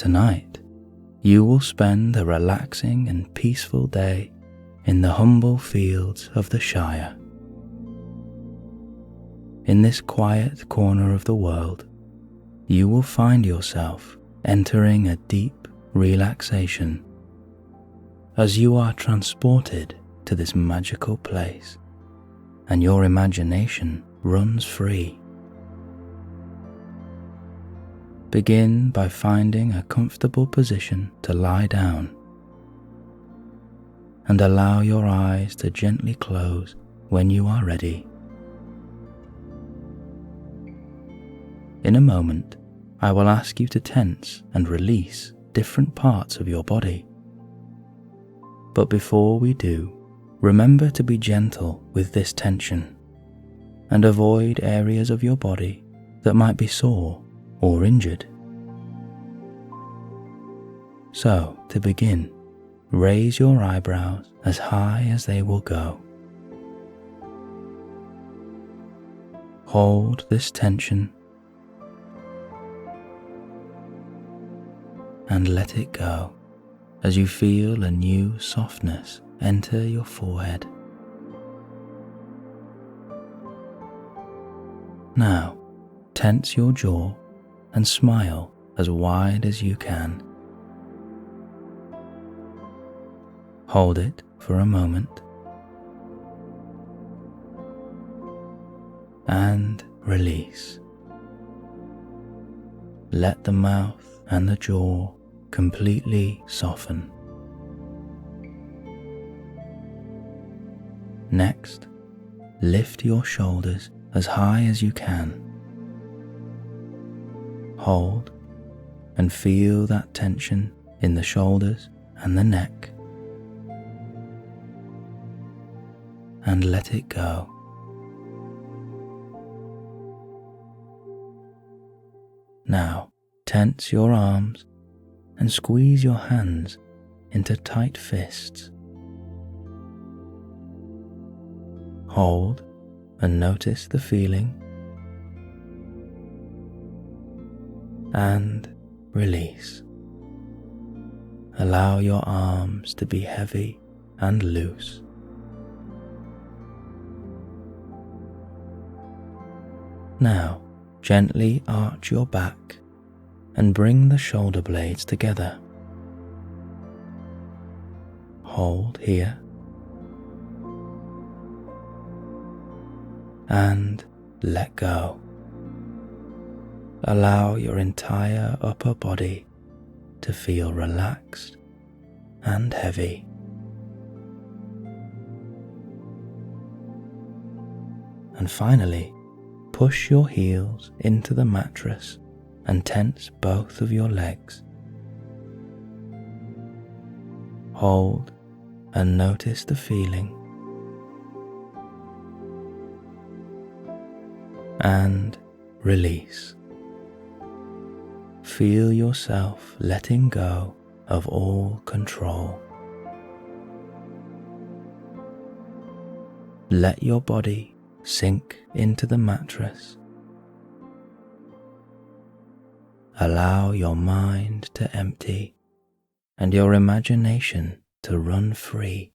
Tonight, you will spend a relaxing and peaceful day in the humble fields of the Shire. In this quiet corner of the world, you will find yourself entering a deep relaxation as you are transported to this magical place and your imagination runs free. Begin by finding a comfortable position to lie down and allow your eyes to gently close when you are ready. In a moment, I will ask you to tense and release different parts of your body. But before we do, remember to be gentle with this tension and avoid areas of your body that might be sore or injured. So, to begin, raise your eyebrows as high as they will go. Hold this tension and let it go as you feel a new softness enter your forehead. Now, tense your jaw and smile as wide as you can. Hold it for a moment and release. Let the mouth and the jaw completely soften. Next, lift your shoulders as high as you can. Hold and feel that tension in the shoulders and the neck. And let it go. Now, tense your arms and squeeze your hands into tight fists. Hold and notice the feeling. And release. Allow your arms to be heavy and loose. Now, gently arch your back and bring the shoulder blades together. Hold here and let go. Allow your entire upper body to feel relaxed and heavy. And finally, push your heels into the mattress and tense both of your legs. Hold and notice the feeling. And release. Feel yourself letting go of all control. Let your body sink into the mattress. Allow your mind to empty and your imagination to run free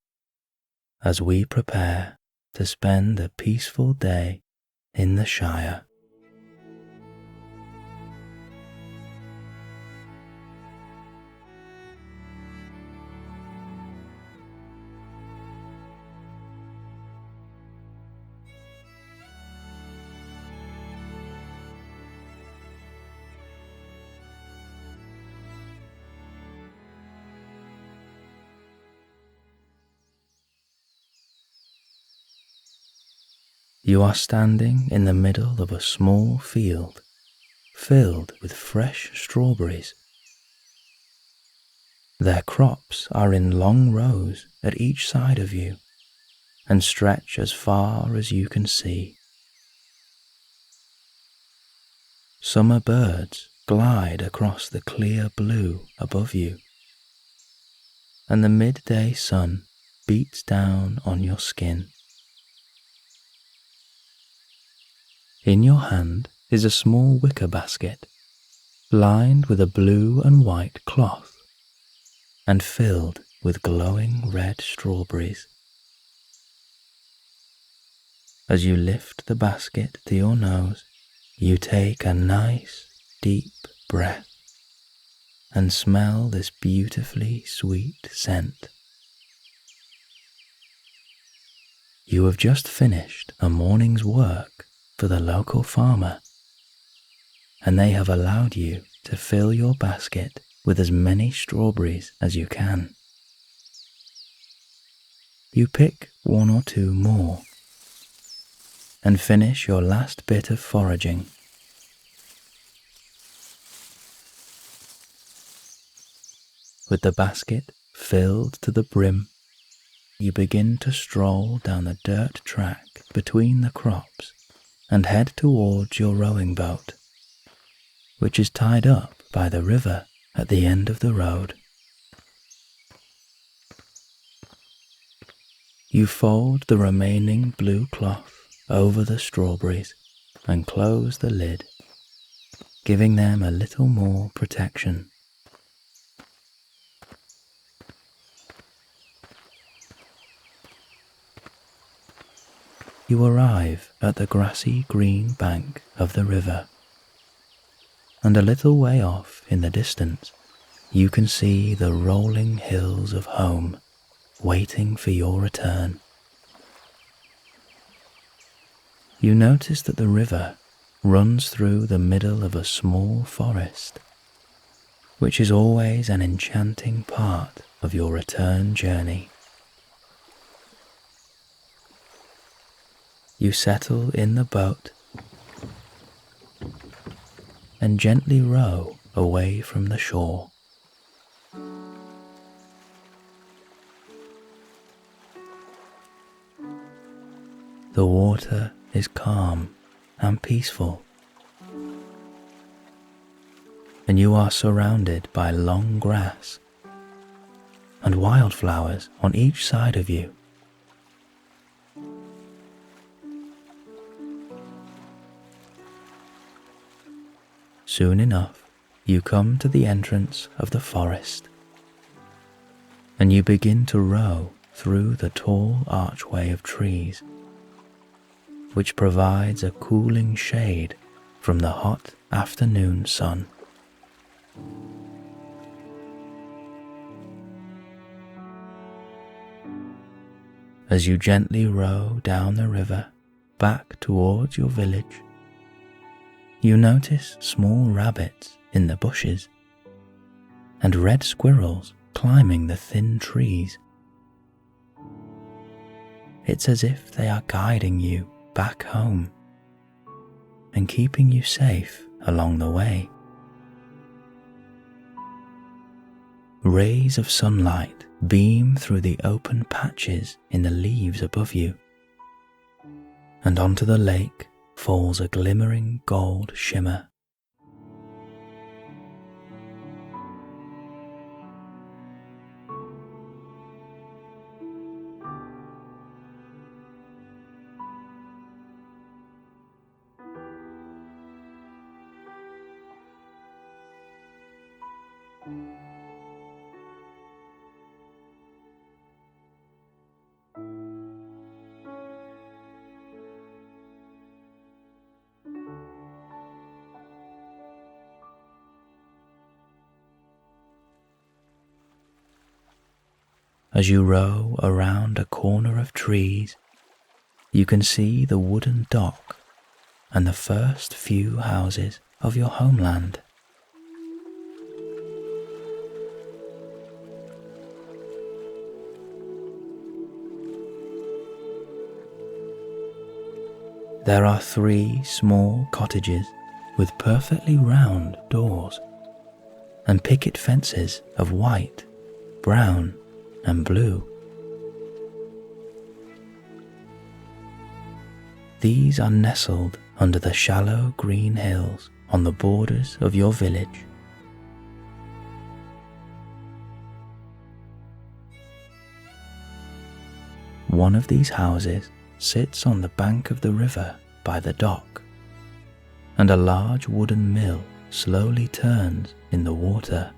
as we prepare to spend a peaceful day in the Shire. You are standing in the middle of a small field filled with fresh strawberries. Their crops are in long rows at each side of you and stretch as far as you can see. Summer birds glide across the clear blue above you, and the midday sun beats down on your skin. In your hand is a small wicker basket lined with a blue and white cloth and filled with glowing red strawberries. As you lift the basket to your nose, you take a nice, deep breath and smell this beautifully sweet scent. You have just finished a morning's work for the local farmer, and they have allowed you to fill your basket with as many strawberries as you can. You pick one or two more and finish your last bit of foraging. With the basket filled to the brim, you begin to stroll down the dirt track between the crops and head towards your rowing boat, which is tied up by the river at the end of the road. You fold the remaining blue cloth over the strawberries and close the lid, giving them a little more protection. You arrive at the grassy green bank of the river, and a little way off in the distance you can see the rolling hills of home waiting for your return. You notice that the river runs through the middle of a small forest, which is always an enchanting part of your return journey. You settle in the boat and gently row away from the shore. The water is calm and peaceful, and you are surrounded by long grass and wildflowers on each side of you. Soon enough, you come to the entrance of the forest, and you begin to row through the tall archway of trees, which provides a cooling shade from the hot afternoon sun. As you gently row down the river back towards your village, you notice small rabbits in the bushes and red squirrels climbing the thin trees. It's as if they are guiding you back home and keeping you safe along the way. Rays of sunlight beam through the open patches in the leaves above you, and onto the lake falls a glimmering gold shimmer. As you row around a corner of trees, you can see the wooden dock and the first few houses of your homeland. There are 3 small cottages with perfectly round doors and picket fences of white, brown, and blue. These are nestled under the shallow green hills on the borders of your village. One of these houses sits on the bank of the river by the dock, and a large wooden mill slowly turns in the water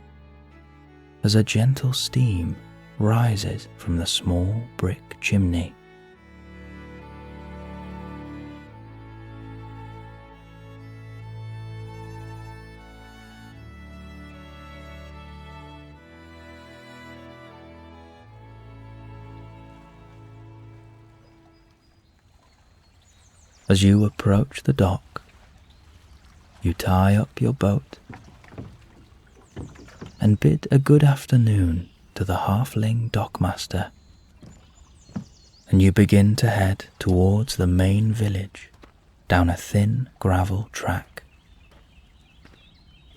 as a gentle steam rises from the small brick chimney. As you approach the dock, you tie up your boat and bid a good afternoon to the halfling dockmaster, and you begin to head towards the main village down a thin gravel track,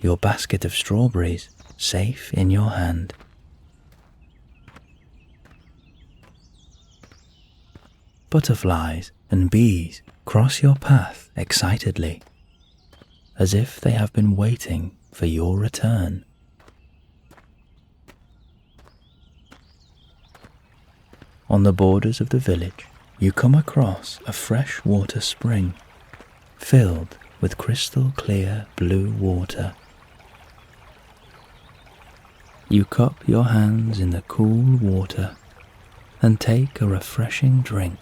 your basket of strawberries safe in your hand. Butterflies and bees cross your path excitedly, as if they have been waiting for your return. On the borders of the village, you come across a fresh water spring, filled with crystal clear blue water. You cup your hands in the cool water and take a refreshing drink.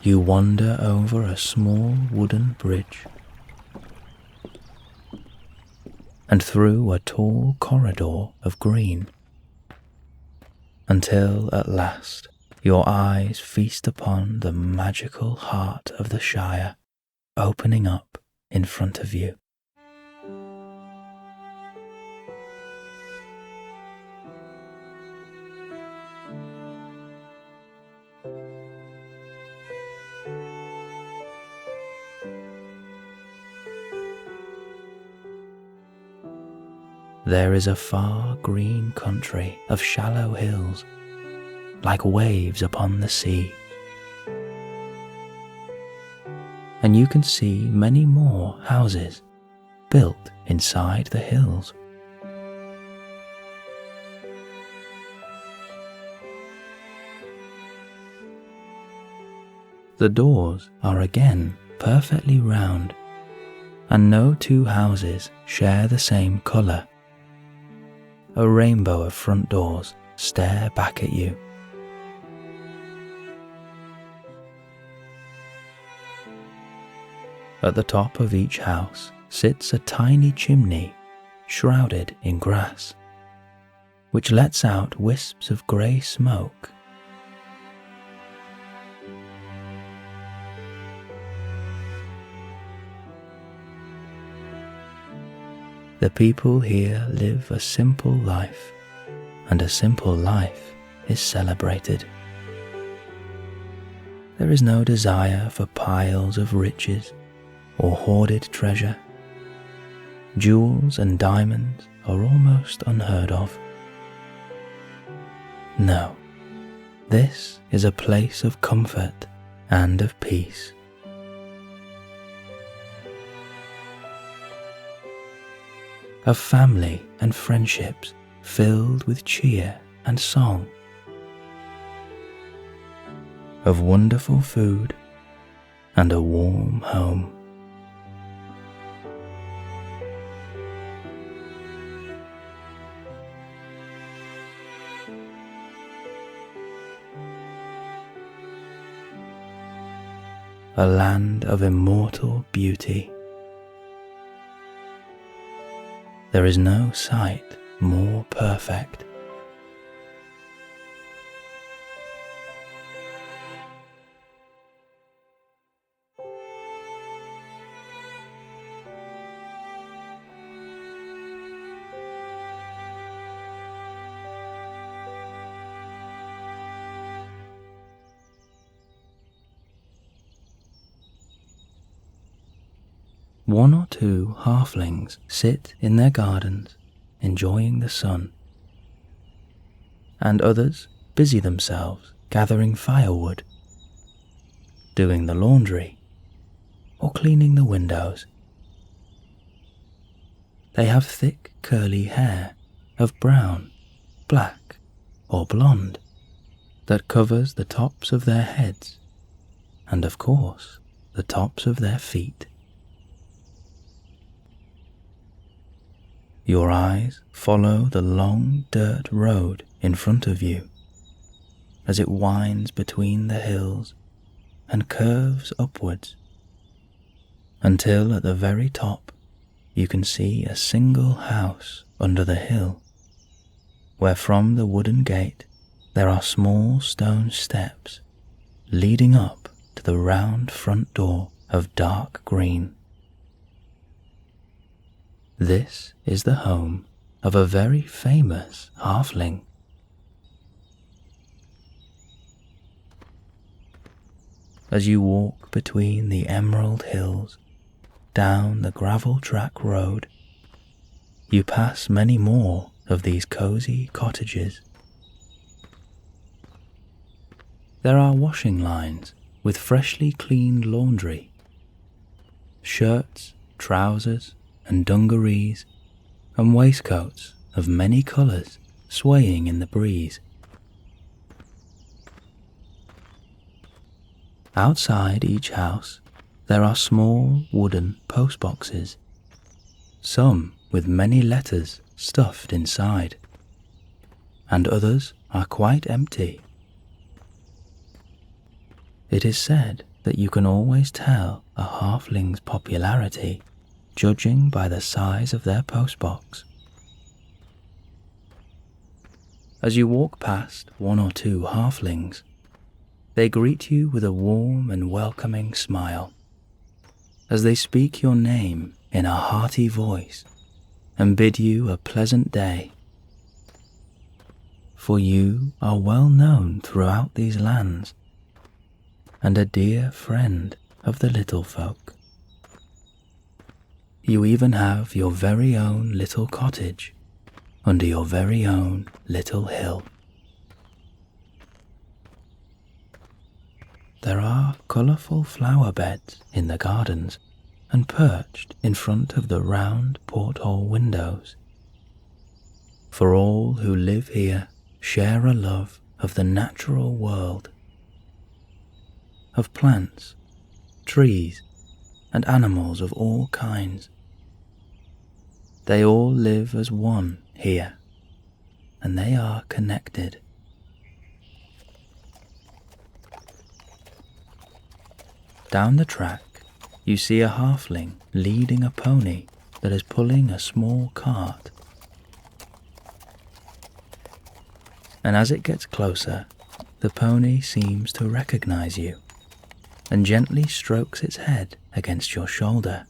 You wander over a small wooden bridge and through a tall corridor of green, until at last your eyes feast upon the magical heart of the Shire opening up in front of you. There is a far green country of shallow hills, like waves upon the sea. And you can see many more houses built inside the hills. The doors are again perfectly round, and no two houses share the same colour. A rainbow of front doors stare back at you. At the top of each house sits a tiny chimney shrouded in grass, which lets out wisps of grey smoke. The people here live a simple life, and a simple life is celebrated. There is no desire for piles of riches or hoarded treasure. Jewels and diamonds are almost unheard of. No, this is a place of comfort and of peace. Of family and friendships filled with cheer and song, of wonderful food and a warm home. A land of immortal beauty. There is no sight more perfect. One or two halflings sit in their gardens, enjoying the sun, and others busy themselves gathering firewood, doing the laundry, or cleaning the windows. They have thick curly hair of brown, black, or blonde that covers the tops of their heads and, of course, the tops of their feet. Your eyes follow the long dirt road in front of you as it winds between the hills and curves upwards until at the very top you can see a single house under the hill, where from the wooden gate there are small stone steps leading up to the round front door of dark green. This is the home of a very famous halfling. As you walk between the emerald hills, down the gravel track road, you pass many more of these cosy cottages. There are washing lines with freshly cleaned laundry, shirts, trousers, and dungarees, and waistcoats of many colours swaying in the breeze. Outside each house there are small wooden postboxes, some with many letters stuffed inside, and others are quite empty. It is said that you can always tell a halfling's popularity judging by the size of their postbox. As you walk past one or two halflings, they greet you with a warm and welcoming smile, as they speak your name in a hearty voice and bid you a pleasant day. For you are well known throughout these lands, and a dear friend of the little folk. You even have your very own little cottage under your very own little hill. There are colourful flower beds in the gardens and perched in front of the round porthole windows. For all who live here share a love of the natural world, of plants, trees, and animals of all kinds. They all live as one here, and they are connected. Down the track, you see a halfling leading a pony that is pulling a small cart. And as it gets closer, the pony seems to recognize you and gently strokes its head against your shoulder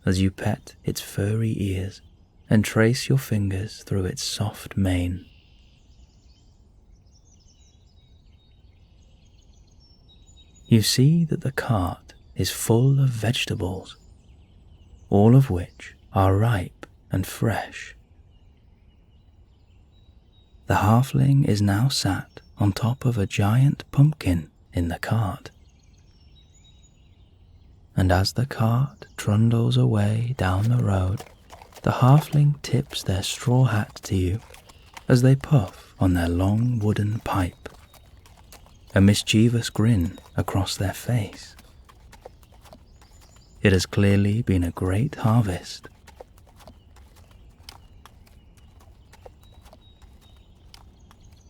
as you pet its furry ears and trace your fingers through its soft mane. You see that the cart is full of vegetables, all of which are ripe and fresh. The halfling is now sat on top of a giant pumpkin in the cart. And as the cart trundles away down the road, the halfling tips their straw hat to you as they puff on their long wooden pipe, a mischievous grin across their face. It has clearly been a great harvest.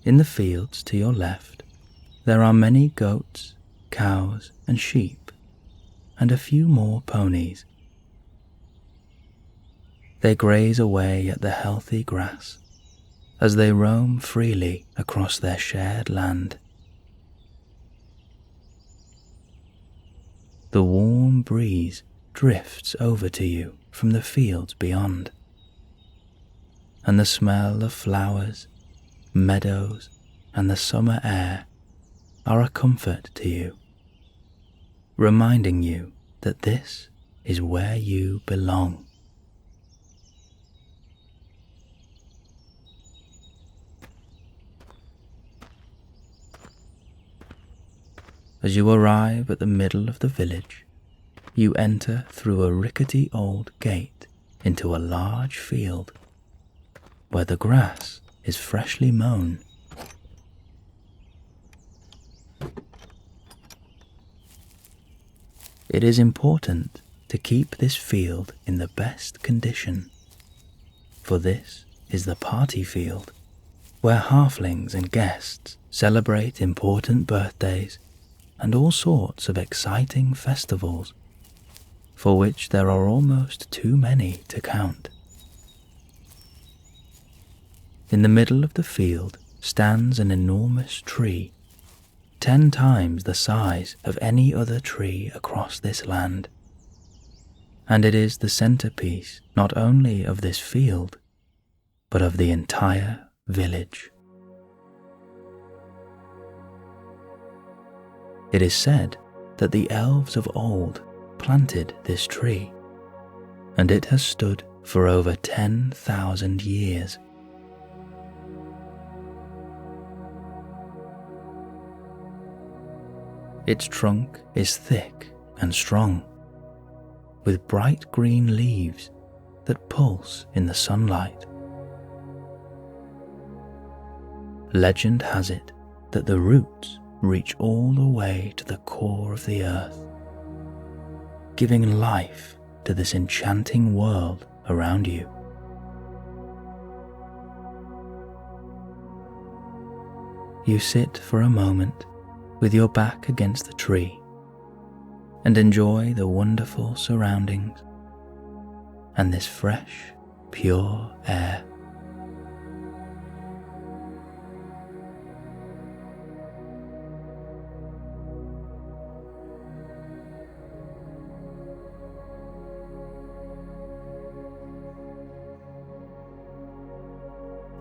In the fields to your left, there are many goats, cows, and sheep, and a few more ponies. They graze away at the healthy grass as they roam freely across their shared land. The warm breeze drifts over to you from the fields beyond, and the smell of flowers, meadows, and the summer air are a comfort to you, reminding you that this is where you belong. As you arrive at the middle of the village, you enter through a rickety old gate into a large field, where the grass is freshly mown It is important to keep this field in the best condition, for this is the party field where halflings and guests celebrate important birthdays and all sorts of exciting festivals, for which there are almost too many to count. In the middle of the field stands an enormous tree, 10 times the size of any other tree across this land, and it is the centerpiece not only of this field, but of the entire village. It is said that the elves of old planted this tree, and it has stood for over 10,000 years. Its trunk is thick and strong, with bright green leaves that pulse in the sunlight. Legend has it that the roots reach all the way to the core of the earth, giving life to this enchanting world around you. You sit for a moment with your back against the tree and enjoy the wonderful surroundings and this fresh, pure air.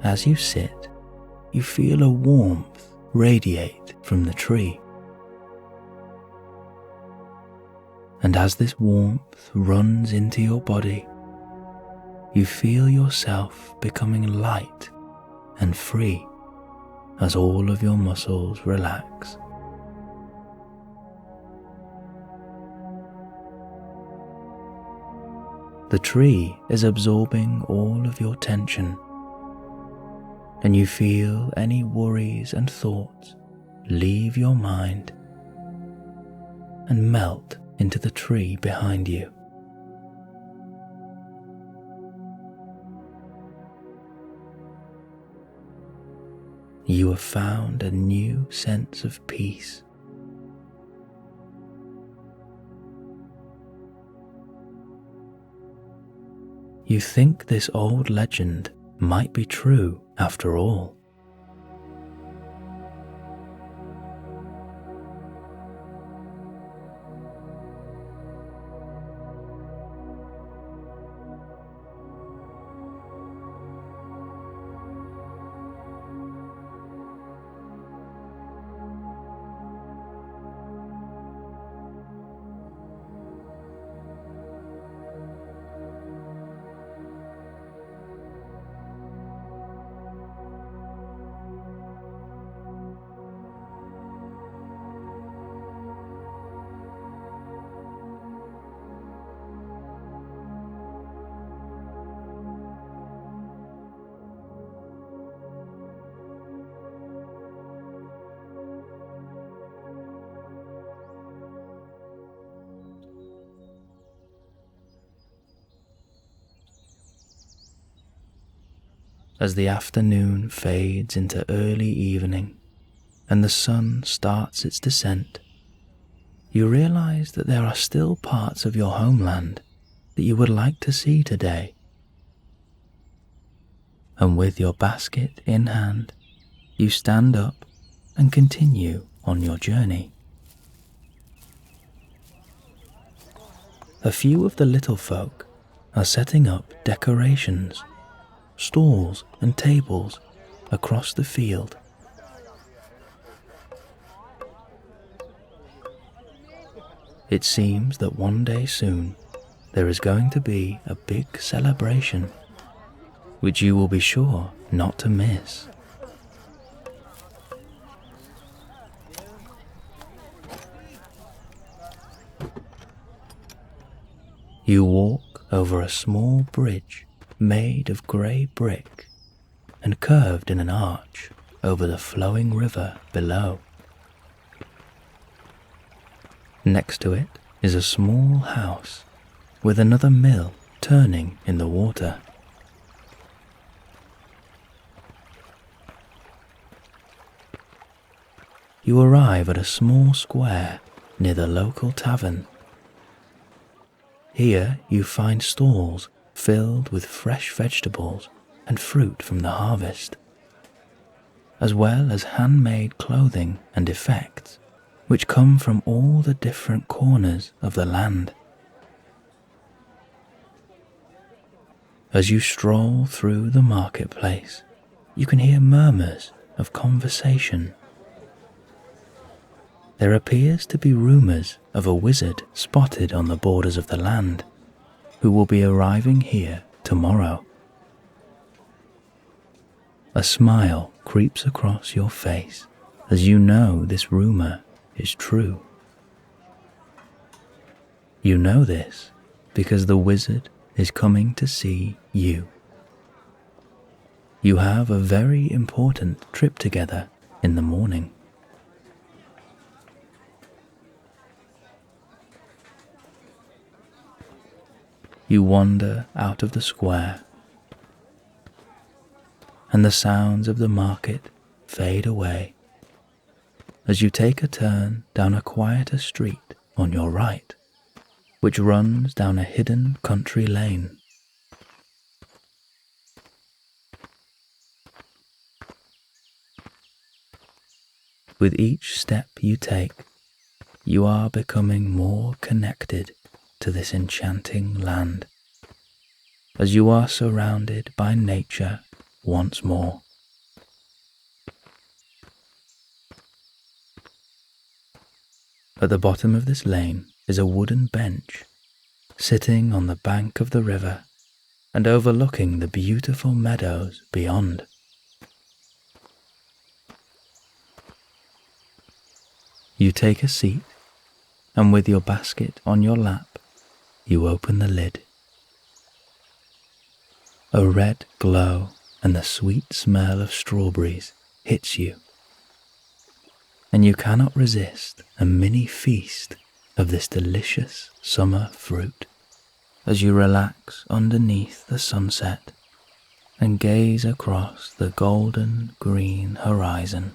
As you sit, you feel a warmth radiate from the tree. And as this warmth runs into your body, you feel yourself becoming light and free as all of your muscles relax. The tree is absorbing all of your tension, and you feel any worries and thoughts leave your mind and melt into the tree behind you. You have found a new sense of peace. You think this old legend might be true after all. As the afternoon fades into early evening and the sun starts its descent, you realize that there are still parts of your homeland that you would like to see today. And with your basket in hand, you stand up and continue on your journey. A few of the little folk are setting up decorations, stalls and tables across the field. It seems that one day soon there is going to be a big celebration, which you will be sure not to miss. You walk over a small bridge made of grey brick and curved in an arch over the flowing river below. Next to it is a small house with another mill turning in the water. You arrive at a small square near the local tavern. Here you find stalls filled with fresh vegetables and fruit from the harvest, as well as handmade clothing and effects which come from all the different corners of the land. As you stroll through the marketplace, you can hear murmurs of conversation. There appears to be rumours of a wizard spotted on the borders of the land, who will be arriving here tomorrow. A smile creeps across your face as you know this rumour is true. You know this because the wizard is coming to see you. You have a very important trip together in the morning. You wander out of the square, and the sounds of the market fade away as you take a turn down a quieter street on your right, which runs down a hidden country lane. With each step you take, you are becoming more connected to this enchanting land, as you are surrounded by nature once more. At the bottom of this lane is a wooden bench, sitting on the bank of the river and overlooking the beautiful meadows beyond. You take a seat, and with your basket on your lap, you open the lid. A red glow and the sweet smell of strawberries hits you, and you cannot resist a mini feast of this delicious summer fruit as you relax underneath the sunset and gaze across the golden green horizon.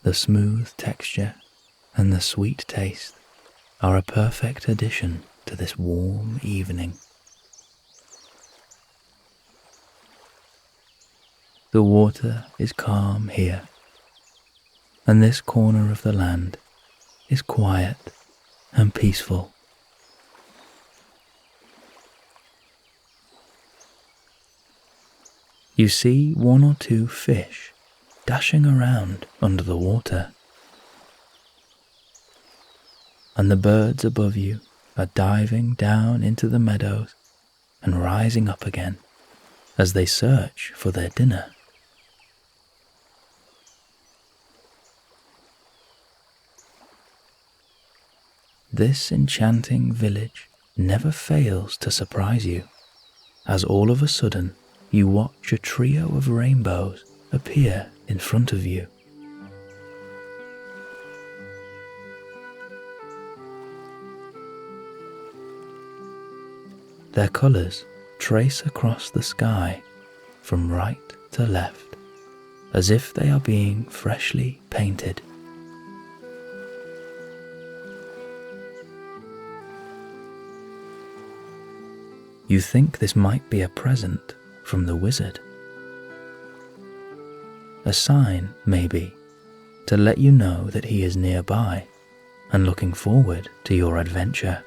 The smooth texture and the sweet taste are a perfect addition to this warm evening. The water is calm here, and this corner of the land is quiet and peaceful. You see one or two fish dashing around under the water, and the birds above you are diving down into the meadows and rising up again as they search for their dinner. This enchanting village never fails to surprise you, as all of a sudden you watch a trio of rainbows appear in front of you. Their colours trace across the sky from right to left, as if they are being freshly painted. You think this might be a present from the wizard. A sign, maybe, to let you know that he is nearby and looking forward to your adventure.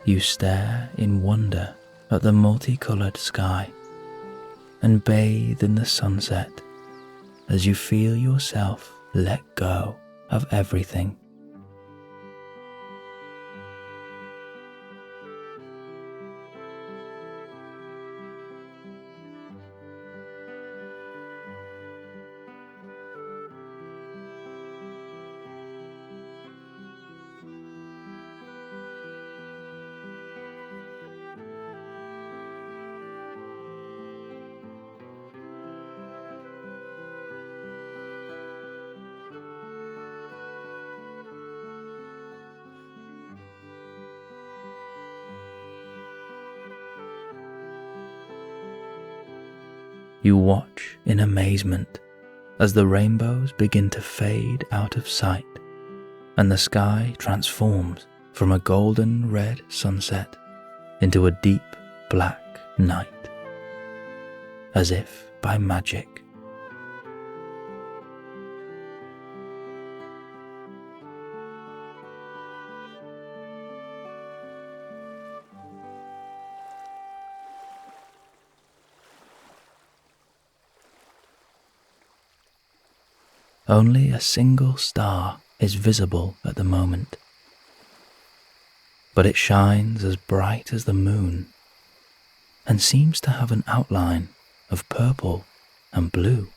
You stare in wonder at the multicolored sky and bathe in the sunset as you feel yourself let go of everything. You watch in amazement as the rainbows begin to fade out of sight and the sky transforms from a golden red sunset into a deep black night, as if by magic. Only a single star is visible at the moment, but it shines as bright as the moon and seems to have an outline of purple and blue.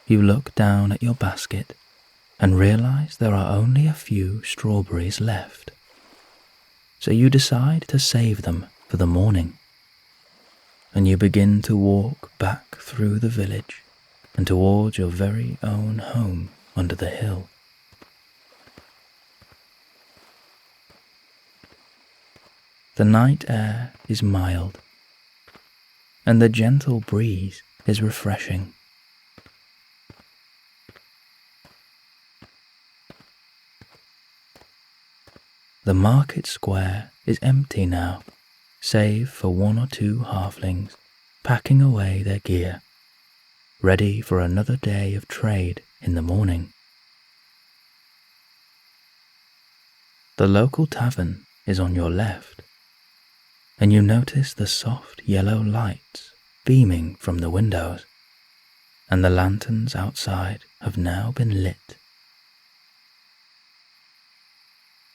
You look down at your basket and realize there are only a few strawberries left, so you decide to save them for the morning, and you begin to walk back through the village and towards your very own home under the hill. The night air is mild, and the gentle breeze is refreshing. The market square is empty now, save for one or two halflings packing away their gear, ready for another day of trade in the morning. The local tavern is on your left, and you notice the soft yellow lights beaming from the windows, and the lanterns outside have now been lit.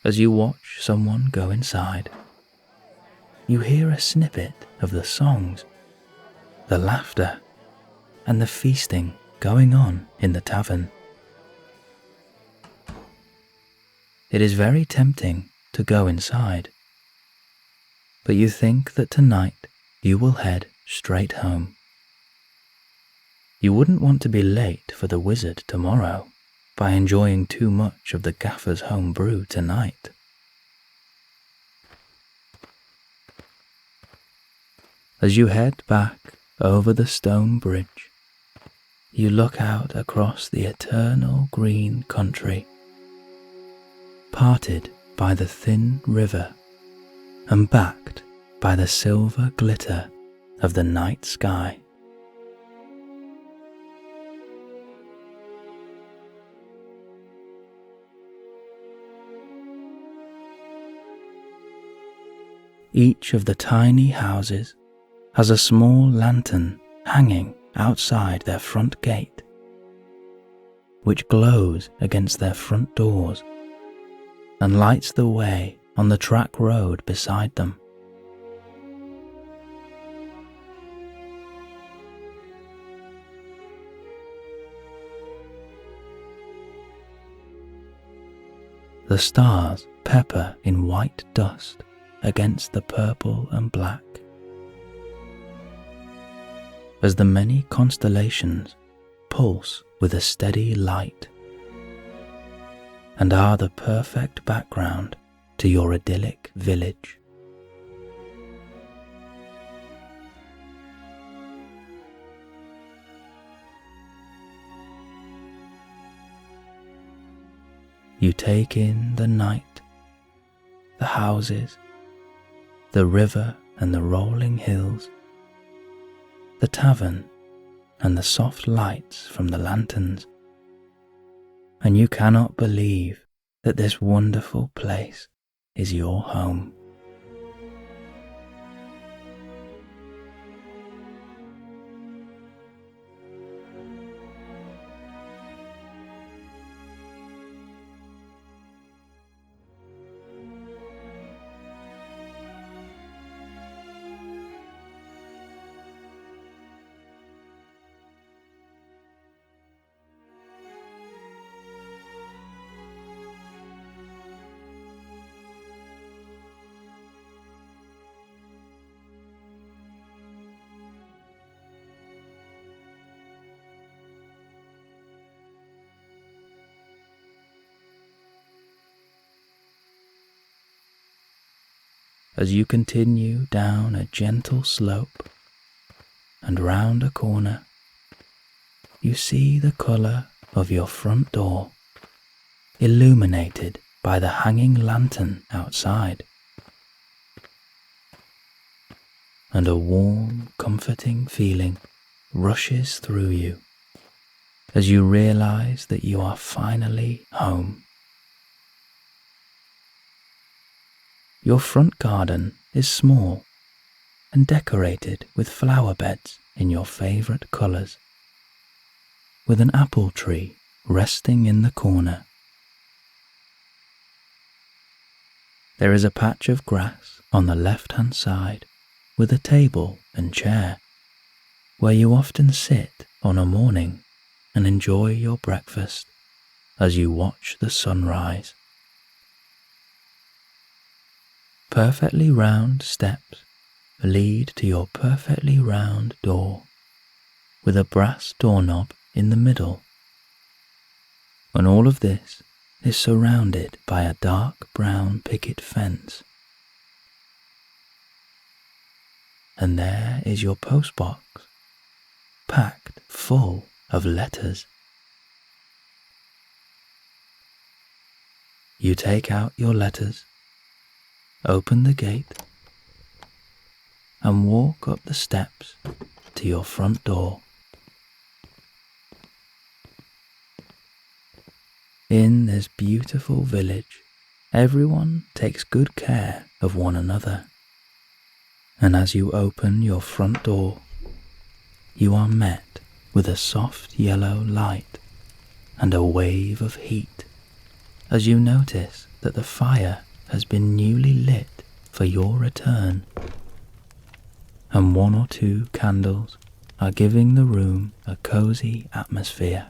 As you watch someone go inside, you hear a snippet of the songs, the laughter, and the feasting going on in the tavern. It is very tempting to go inside, but you think that tonight you will head straight home. You wouldn't want to be late for the wizard tomorrow by enjoying too much of the gaffer's home brew tonight. As you head back over the stone bridge, you look out across the eternal green country, parted by the thin river and backed by the silver glitter of the night sky. Each of the tiny houses has a small lantern hanging outside their front gate, which glows against their front doors and lights the way on the track road beside them. The stars pepper in white dust against the purple and black, as the many constellations pulse with a steady light and are the perfect background to your idyllic village. You take in the night, the houses, the river and the rolling hills, the tavern and the soft lights from the lanterns, and you cannot believe that this wonderful place is your home. as you continue down a gentle slope and round a corner, you see the colour of your front door illuminated by the hanging lantern outside, and a warm, comforting feeling rushes through you as you realise that you are finally home. Your front garden is small and decorated with flower beds in your favourite colours, with an apple tree resting in the corner. There is a patch of grass on the left-hand side with a table and chair where you often sit on a morning and enjoy your breakfast as you watch the sunrise. Perfectly round steps lead to your perfectly round door, with a brass doorknob in the middle. And all of this is surrounded by a dark brown picket fence. And there is your postbox, packed full of letters. You take out your letters, open the gate, and walk up the steps to your front door. In this beautiful village, everyone takes good care of one another, and as you open your front door, you are met with a soft yellow light and a wave of heat as you notice that the fire has been newly lit for your return, and 1 or 2 candles are giving the room a cosy atmosphere.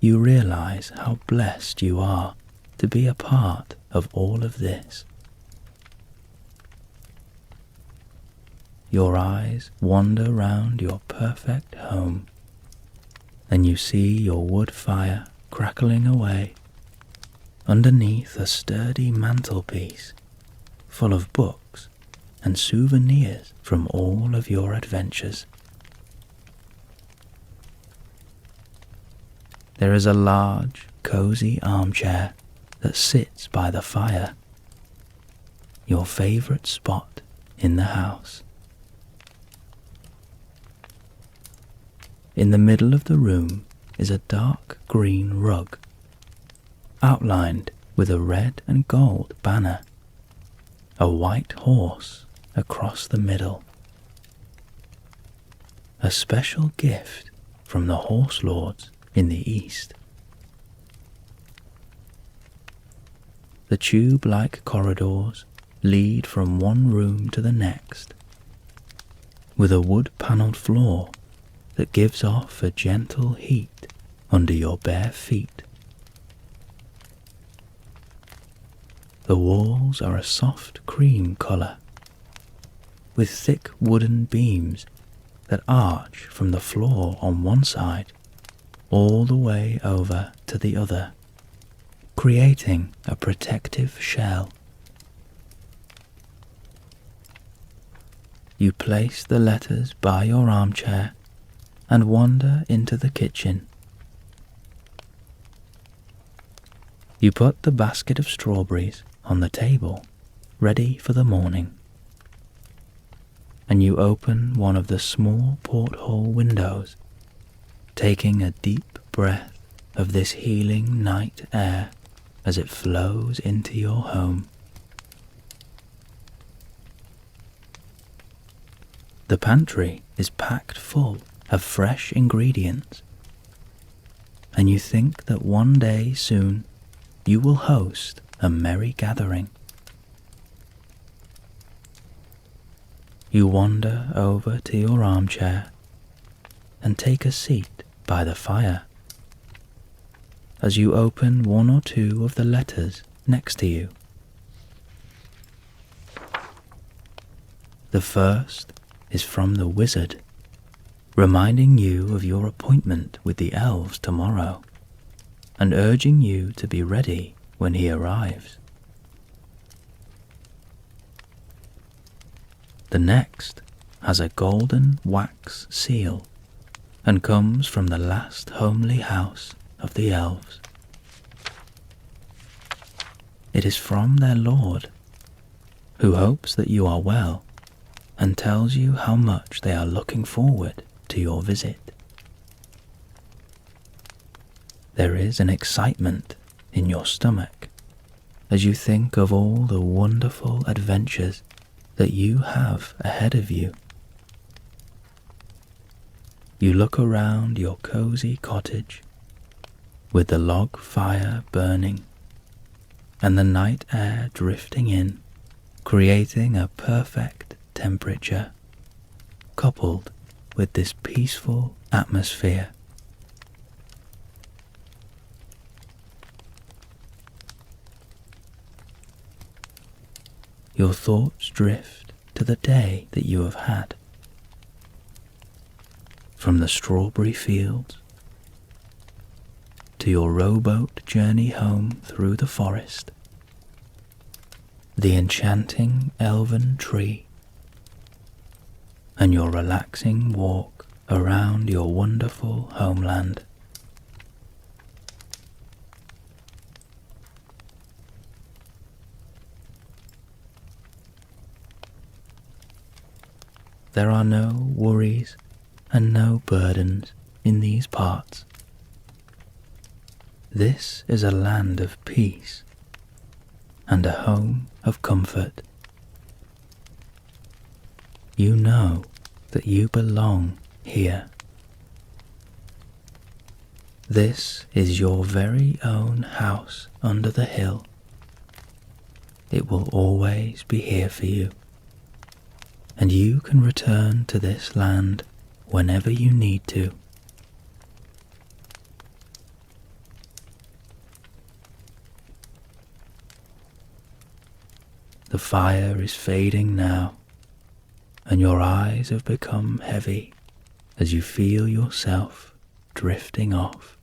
You realise how blessed you are to be a part of all of this. Your eyes wander round your perfect home, and you see your wood fire crackling away underneath a sturdy mantelpiece full of books and souvenirs from all of your adventures. There is a large, cosy armchair that sits by the fire, your favourite spot in the house. In the middle of the room is a dark green rug, outlined with a red and gold banner, a white horse across the middle, a special gift from the horse lords in the east. The tube-like corridors lead from one room to the next, with a wood-panelled floor that gives off a gentle heat under your bare feet. The walls are a soft cream colour, with thick wooden beams that arch from the floor on one side all the way over to the other, creating a protective shell. You place the letters by your armchair and wander into the kitchen. You put the basket of strawberries on the table, ready for the morning, and you open one of the small porthole windows, taking a deep breath of this healing night air as it flows into your home. The pantry is packed full of fresh ingredients, and you think that one day soon you will host a merry gathering. You wander over to your armchair and take a seat by the fire as you open 1 or 2 of the letters next to you. The first is from the wizard, reminding you of your appointment with the elves tomorrow and urging you to be ready when he arrives. The next has a golden wax seal and comes from the last homely house of the Elves. It is from their lord, who hopes that you are well and tells you how much they are looking forward to your visit. There is an excitement in your stomach as you think of all the wonderful adventures that you have ahead of you. You look around your cozy cottage with the log fire burning and the night air drifting in, creating a perfect temperature, coupled with this peaceful atmosphere. Your thoughts drift to the day that you have had. From the strawberry fields to your rowboat journey home through the forest, the enchanting elven tree, and your relaxing walk around your wonderful homeland. There are no worries and no burdens in these parts. This is a land of peace and a home of comfort. You know that you belong here. This is your very own house under the hill. It will always be here for you, and you can return to this land whenever you need to. The fire is fading now, and your eyes have become heavy as you feel yourself drifting off.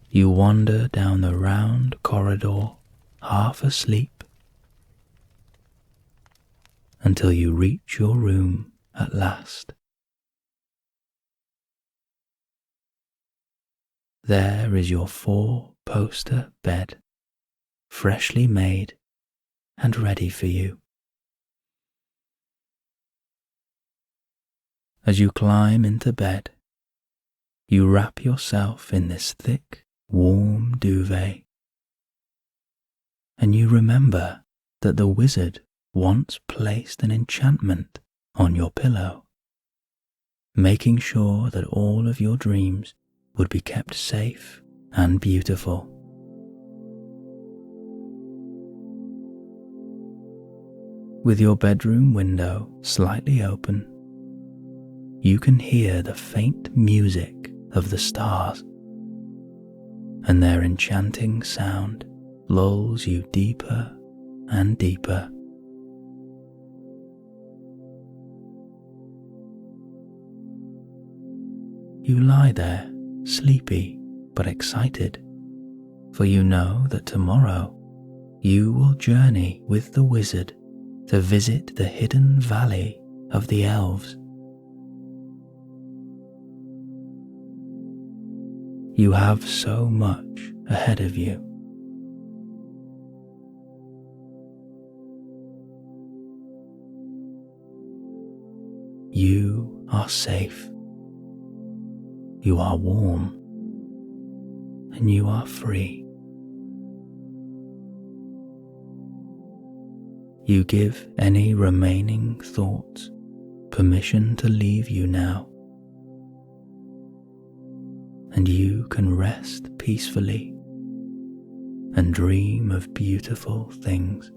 You wander down the round corridor, half asleep, until you reach your room at last. There is your 4-poster bed, freshly made and ready for you. As you climb into bed, you wrap yourself in this thick, warm duvet, and you remember that the wizard once placed an enchantment on your pillow, making sure that all of your dreams would be kept safe and beautiful. With your bedroom window slightly open, you can hear the faint music of the stars, and their enchanting sound lulls you deeper and deeper. You lie there, sleepy but excited, for you know that tomorrow you will journey with the wizard to visit the hidden valley of the Elves. You have so much ahead of you. You are safe. You are warm, and you are free. You give any remaining thoughts permission to leave you now, and you can rest peacefully and dream of beautiful things.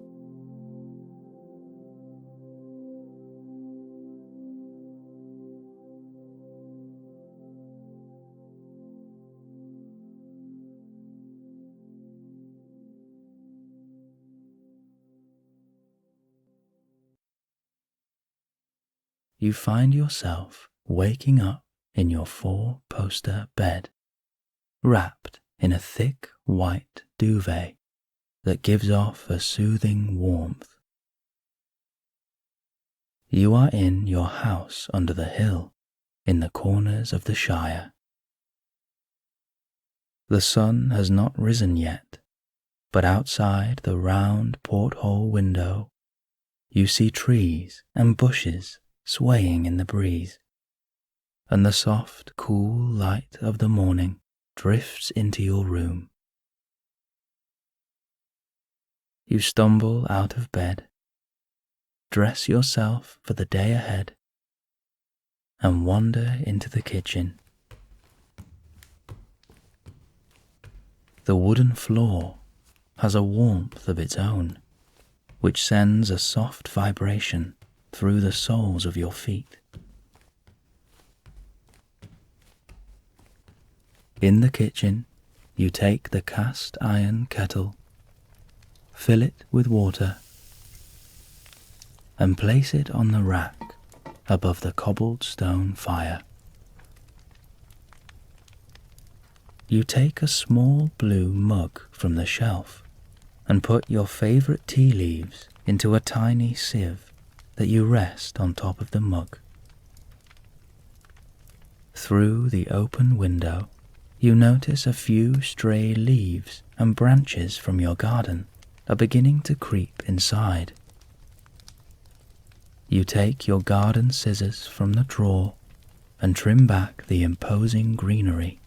You find yourself waking up in your 4-poster bed, wrapped in a thick white duvet that gives off a soothing warmth. You are in your house under the hill, in the corners of the Shire. The sun has not risen yet, but outside the round porthole window you see trees and bushes swaying in the breeze, and the soft, cool light of the morning drifts into your room. You stumble out of bed, dress yourself for the day ahead, and wander into the kitchen. The wooden floor has a warmth of its own, which sends a soft vibration through the soles of your feet. In the kitchen, you take the cast iron kettle, fill it with water, and place it on the rack above the cobbled stone fire. You take a small blue mug from the shelf and put your favourite tea leaves into a tiny sieve that you rest on top of the mug. Through the open window, you notice a few stray leaves and branches from your garden are beginning to creep inside. You take your garden scissors from the drawer and trim back the imposing greenery.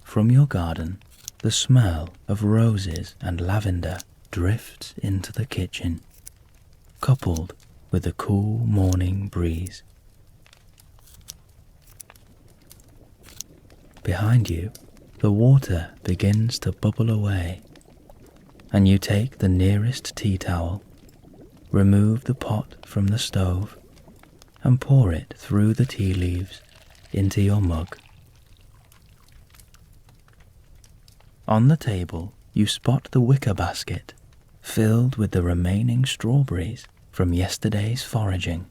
From your garden, the smell of roses and lavender drifts into the kitchen, coupled with the cool morning breeze. Behind you, the water begins to bubble away, and you take the nearest tea towel, remove the pot from the stove, and pour it through the tea leaves into your mug. On the table, you spot the wicker basket filled with the remaining strawberries from yesterday's foraging.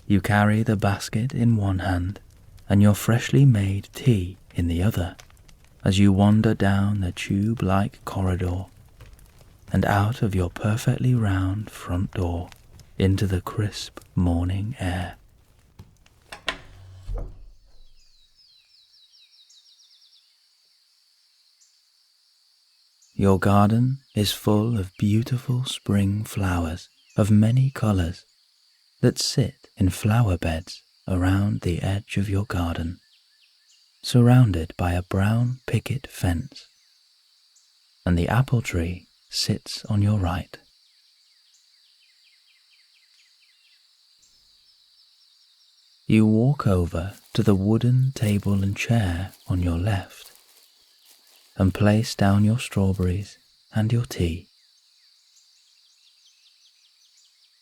You carry the basket in one hand and your freshly made tea in the other as you wander down the tube-like corridor and out of your perfectly round front door into the crisp morning air. Your garden is full of beautiful spring flowers of many colours that sit in flower beds around the edge of your garden, surrounded by a brown picket fence, and the apple tree sits on your right. You walk over to the wooden table and chair on your left and place down your strawberries and your tea.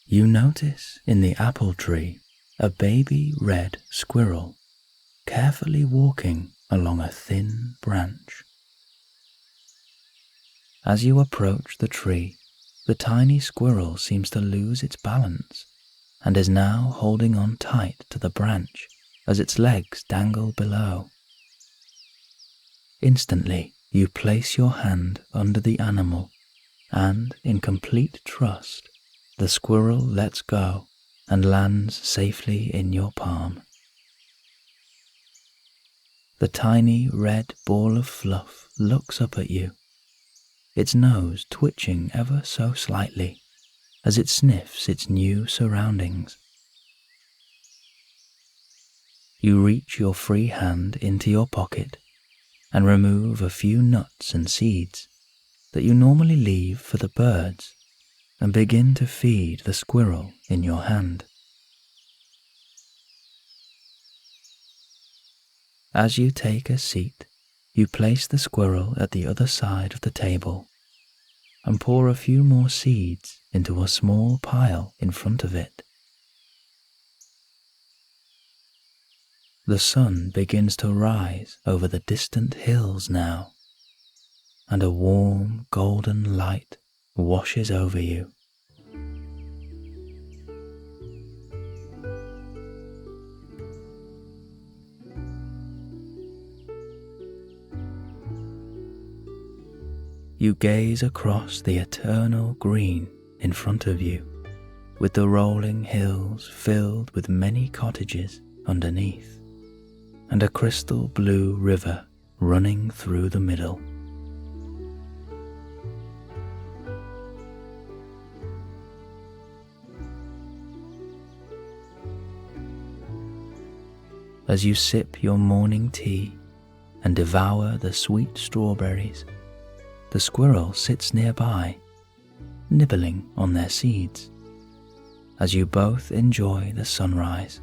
You notice in the apple tree a baby red squirrel carefully walking along a thin branch. As you approach the tree, the tiny squirrel seems to lose its balance and is now holding on tight to the branch as its legs dangle below. Instantly, you place your hand under the animal and, in complete trust, the squirrel lets go and lands safely in your palm. The tiny red ball of fluff looks up at you, its nose twitching ever so slightly as it sniffs its new surroundings. You reach your free hand into your pocket and remove a few nuts and seeds that you normally leave for the birds and begin to feed the squirrel in your hand. As you take a seat, you place the squirrel at the other side of the table and pour a few more seeds into a small pile in front of it. The sun begins to rise over the distant hills now, and a warm golden light washes over you. you gaze across the eternal green in front of you, with the rolling hills filled with many cottages underneath, and a crystal blue river running through the middle. As you sip your morning tea and devour the sweet strawberries, the squirrel sits nearby, nibbling on their seeds, as you both enjoy the sunrise.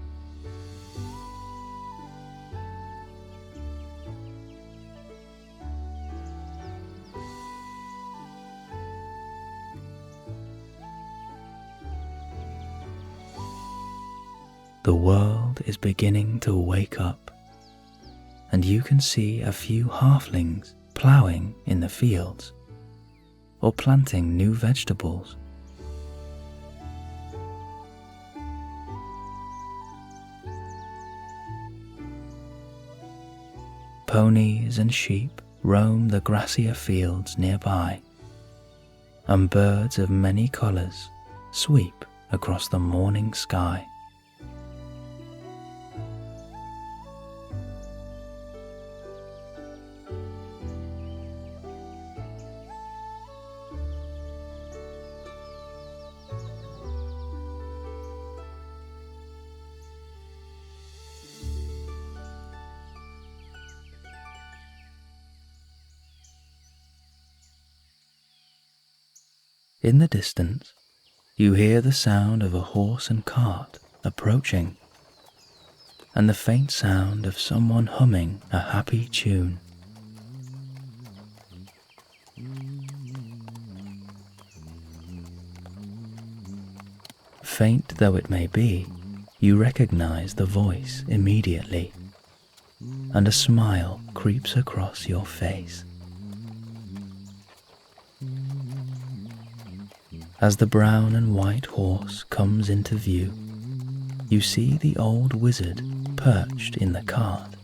The world is beginning to wake up, and you can see a few halflings ploughing in the fields or planting new vegetables. Ponies and sheep roam the grassier fields nearby, and birds of many colours sweep across the morning sky. In the distance, you hear the sound of a horse and cart approaching, and the faint sound of someone humming a happy tune. Faint though it may be, you recognize the voice immediately, and a smile creeps across your face. As the brown and white horse comes into view, you see the old wizard perched in the cart,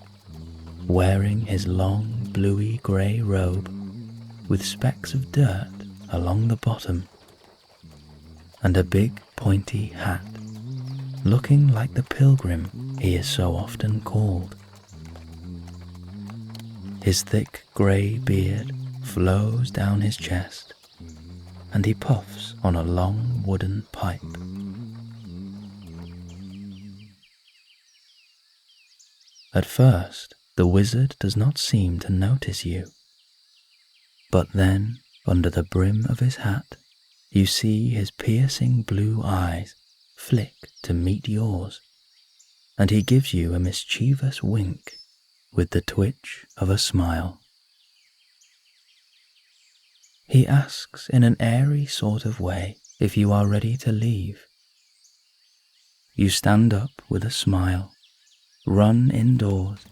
wearing his long bluey-grey robe with specks of dirt along the bottom, and a big pointy hat, looking like the pilgrim he is so often called. His thick grey beard flows down his chest, and he puffs on a long wooden pipe. At first, the wizard does not seem to notice you, but then, under the brim of his hat, you see his piercing blue eyes flick to meet yours, and he gives you a mischievous wink with the twitch of a smile. He asks in an airy sort of way if you are ready to leave. You stand up with a smile, run indoors,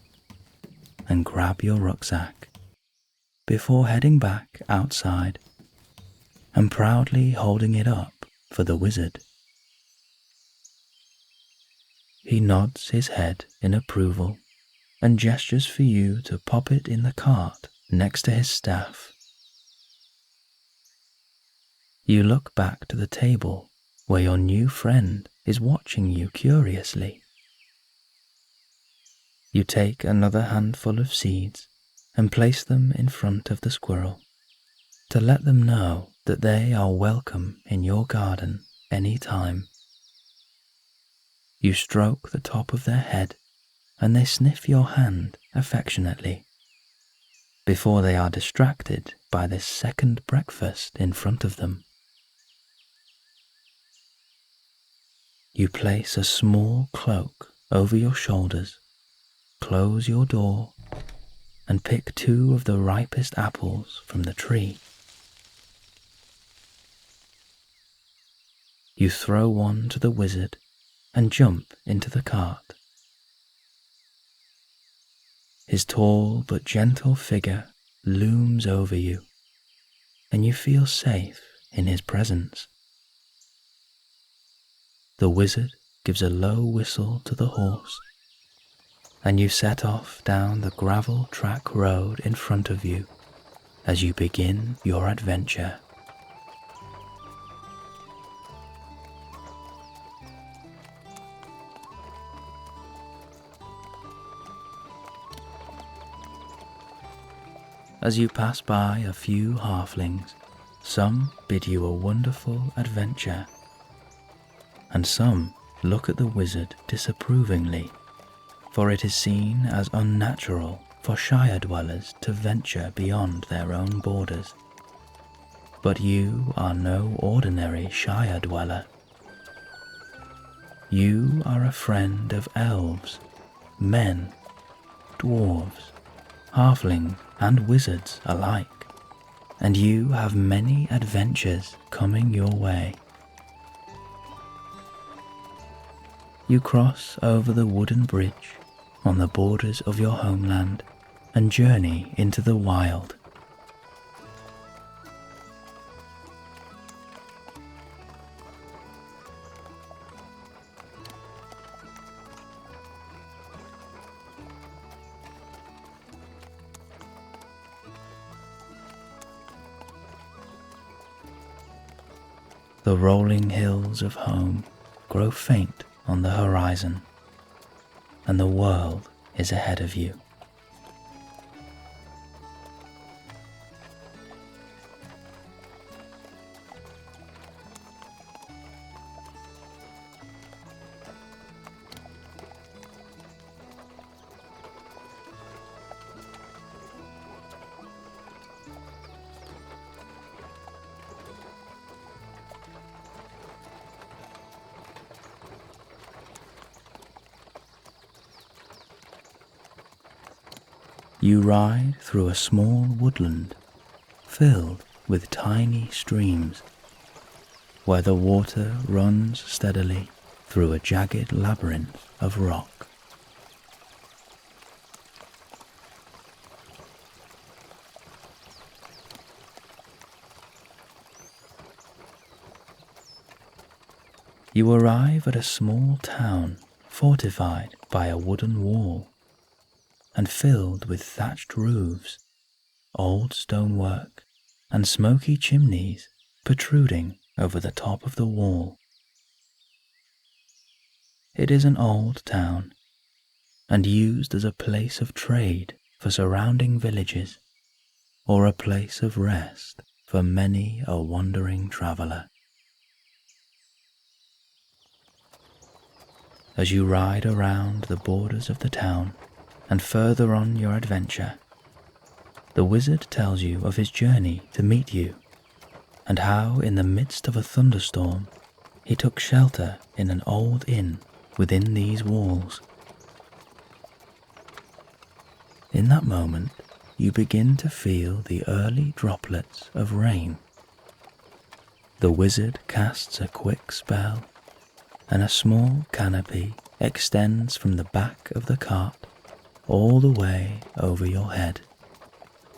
and grab your rucksack before heading back outside and proudly holding it up for the wizard. He nods his head in approval and gestures for you to pop it in the cart next to his staff. You look back to the table where your new friend is watching you curiously. You take another handful of seeds and place them in front of the squirrel to let them know that they are welcome in your garden any time. You stroke the top of their head and they sniff your hand affectionately before they are distracted by this second breakfast in front of them. You place a small cloak over your shoulders, close your door, and pick 2 of the ripest apples from the tree. You throw one to the wizard and jump into the cart. His tall but gentle figure looms over you, and you feel safe in his presence. The wizard gives a low whistle to the horse, and you set off down the gravel track road in front of you as you begin your adventure. As you pass by a few halflings, some bid you a wonderful adventure, and some look at the wizard disapprovingly, for it is seen as unnatural for Shire dwellers to venture beyond their own borders. But you are no ordinary Shire dweller. You are a friend of elves, men, dwarves, halflings, and wizards alike, and you have many adventures coming your way. You cross over the wooden bridge on the borders of your homeland and journey into the wild. The rolling hills of home grow faint on the horizon, and the world is ahead of you. You ride through a small woodland filled with tiny streams, where the water runs steadily through a jagged labyrinth of rock. You arrive at a small town fortified by a wooden wall and filled with thatched roofs, old stonework, and smoky chimneys protruding over the top of the wall. It is an old town, and used as a place of trade for surrounding villages, or a place of rest for many a wandering traveller. As you ride around the borders of the town, and further on your adventure, the wizard tells you of his journey to meet you, and how in the midst of a thunderstorm he took shelter in an old inn within these walls. In that moment, you begin to feel the early droplets of rain. The wizard casts a quick spell, and a small canopy extends from the back of the cart all the way over your head,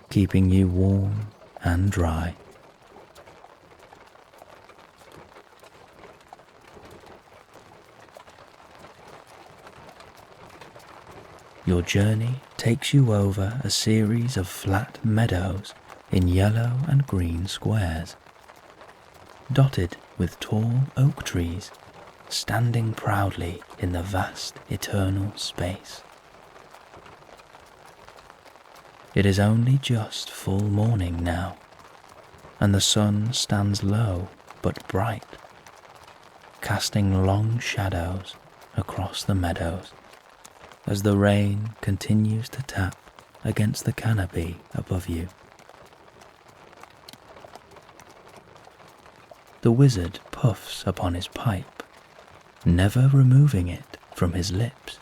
keeping you warm and dry. Your journey takes you over a series of flat meadows in yellow and green squares, dotted with tall oak trees standing proudly in the vast eternal space. It is only just full morning now, and the sun stands low but bright, casting long shadows across the meadows as the rain continues to tap against the canopy above you. The wizard puffs upon his pipe, never removing it from his lips,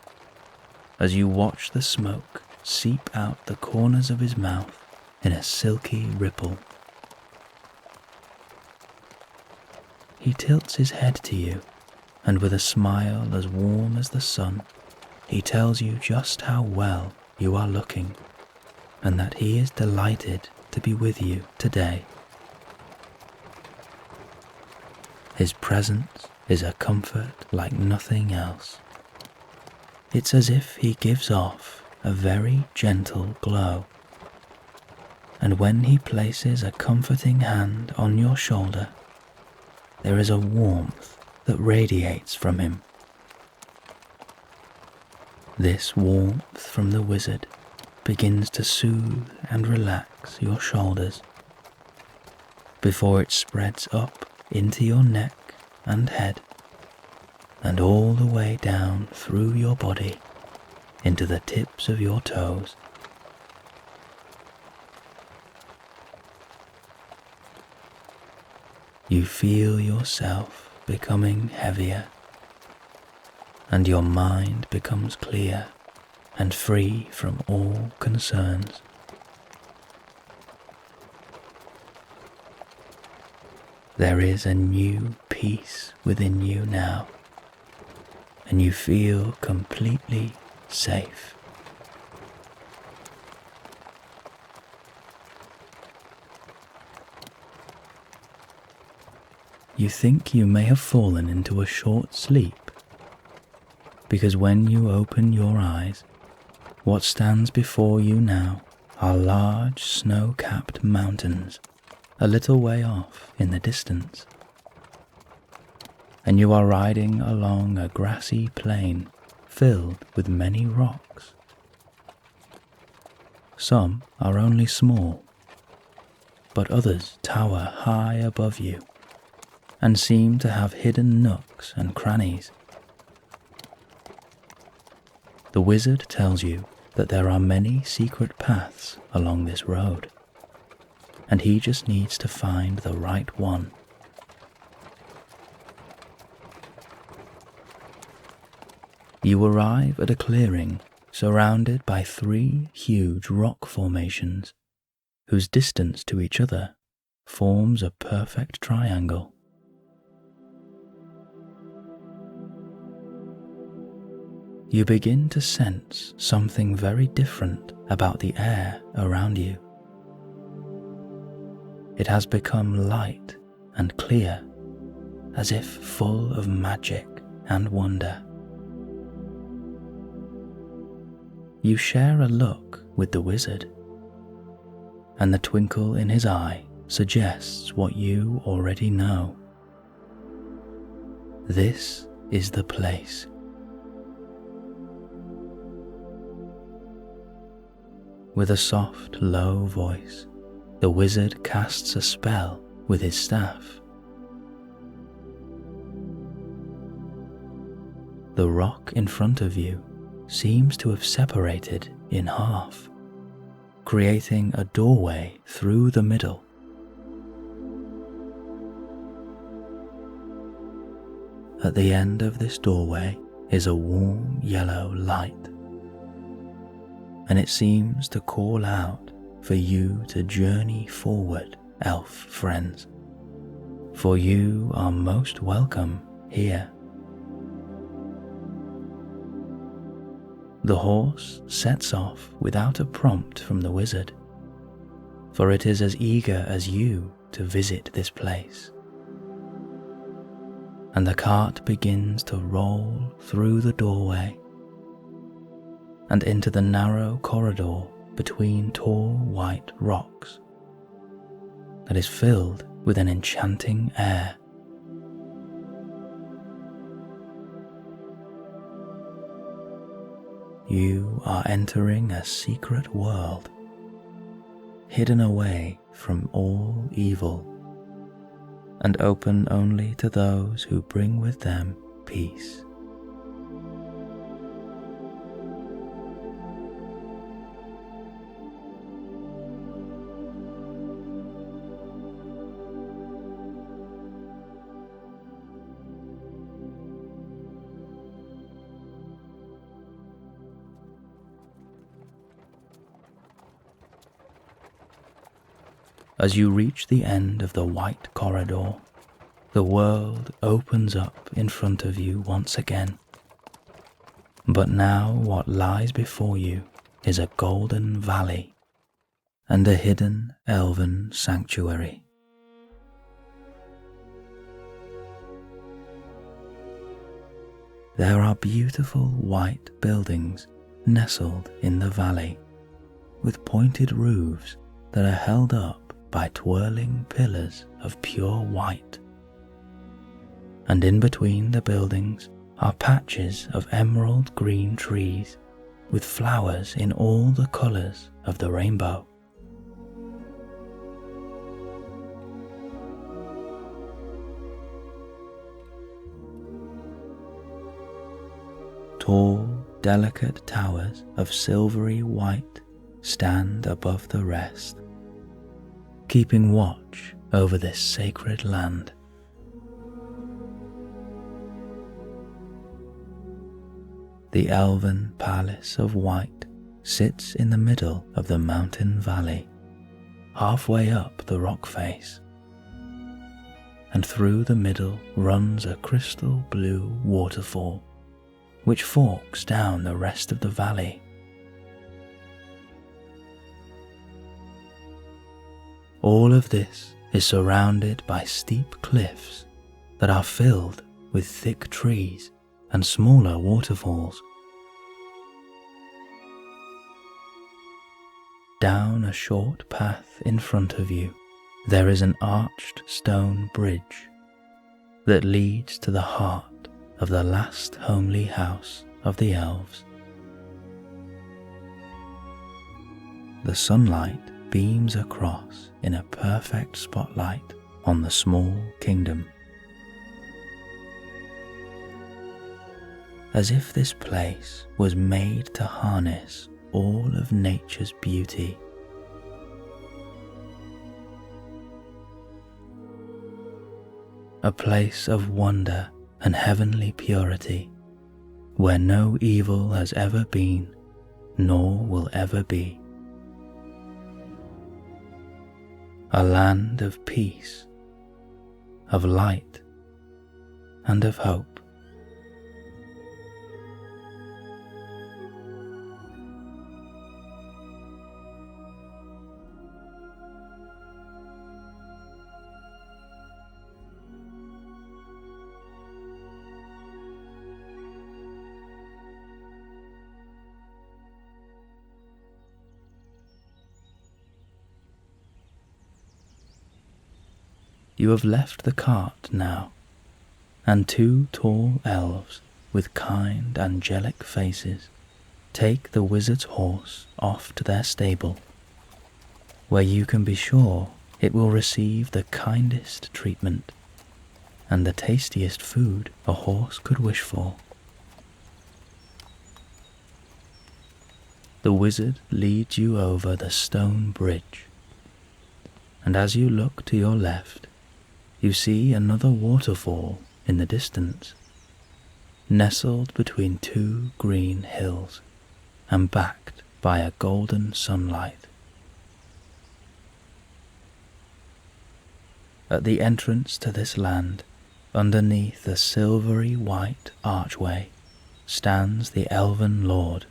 as you watch the smoke seep out the corners of his mouth in a silky ripple. He tilts his head to you, and with a smile as warm as the sun, he tells you just how well you are looking, and that he is delighted to be with you today. His presence is a comfort like nothing else. It's as if he gives off a very gentle glow, and when he places a comforting hand on your shoulder, there is a warmth that radiates from him. This warmth from the wizard begins to soothe and relax your shoulders before it spreads up into your neck and head and all the way down through your body into the tips of your toes. You feel yourself becoming heavier, and your mind becomes clear and free from all concerns. There is a new peace within you now, and you feel completely safe. You think you may have fallen into a short sleep, because when you open your eyes, what stands before you now are large snow-capped mountains a little way off in the distance, and you are riding along a grassy plain filled with many rocks. Some are only small, but others tower high above you and seem to have hidden nooks and crannies. The wizard tells you that there are many secret paths along this road, and he just needs to find the right one. You arrive at a clearing surrounded by 3 huge rock formations, whose distance to each other forms a perfect triangle. You begin to sense something very different about the air around you. It has become light and clear, as if full of magic and wonder. You share a look with the wizard, and the twinkle in his eye suggests what you already know. This is the place. With a soft, low voice, the wizard casts a spell with his staff. The rock in front of you seems to have separated in half, creating a doorway through the middle. At the end of this doorway is a warm yellow light, and it seems to call out for you to journey forward, elf friends, for you are most welcome here. The horse sets off without a prompt from the wizard, for it is as eager as you to visit this place. And the cart begins to roll through the doorway and into the narrow corridor between tall white rocks that is filled with an enchanting air. You are entering a secret world, hidden away from all evil, and open only to those who bring with them peace. As you reach the end of the white corridor, the world opens up in front of you once again. But now what lies before you is a golden valley and a hidden elven sanctuary. There are beautiful white buildings nestled in the valley, with pointed roofs that are held up by twirling pillars of pure white. And in between the buildings are patches of emerald green trees with flowers in all the colours of the rainbow. Tall, delicate towers of silvery white stand above the rest, keeping watch over this sacred land. The Elven Palace of White sits in the middle of the mountain valley, halfway up the rock face, and through the middle runs a crystal blue waterfall which forks down the rest of the valley. All of this is surrounded by steep cliffs that are filled with thick trees and smaller waterfalls. Down a short path in front of you, there is an arched stone bridge that leads to the heart of the last homely house of the Elves. The sunlight beams across in a perfect spotlight on the small kingdom, as if this place was made to harness all of nature's beauty. A place of wonder and heavenly purity, where no evil has ever been, nor will ever be. A land of peace, of light, and of hope. You have left the cart now, and two tall elves with kind angelic faces take the wizard's horse off to their stable, where you can be sure it will receive the kindest treatment and the tastiest food a horse could wish for. The wizard leads you over the stone bridge, and as you look to your left, you see another waterfall in the distance, nestled between two green hills and backed by a golden sunlight. At the entrance to this land, underneath a silvery white archway, stands the Elven Lord,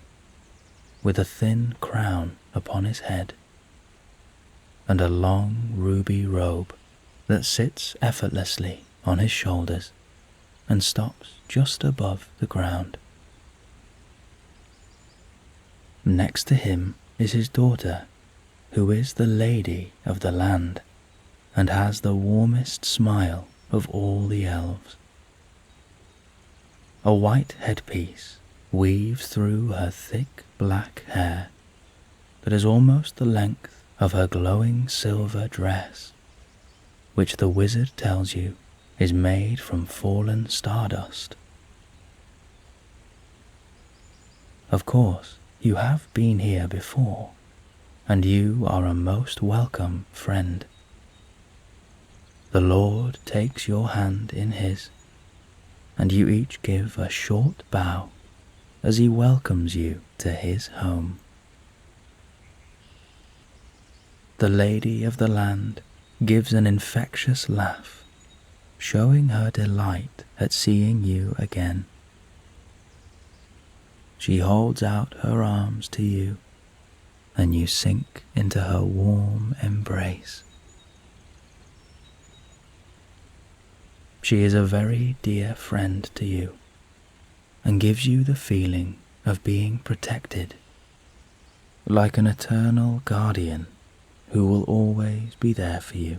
with a thin crown upon his head, and a long ruby robe that sits effortlessly on his shoulders and stops just above the ground. Next to him is his daughter, who is the lady of the land and has the warmest smile of all the elves. A white headpiece weaves through her thick black hair that is almost the length of her glowing silver dress, which the wizard tells you is made from fallen stardust. Of course, you have been here before, and you are a most welcome friend. The Lord takes your hand in his, and you each give a short bow as he welcomes you to his home. The lady of the land gives an infectious laugh, showing her delight at seeing you again. She holds out her arms to you, and you sink into her warm embrace. She is a very dear friend to you, and gives you the feeling of being protected, like an eternal guardian who will always be there for you.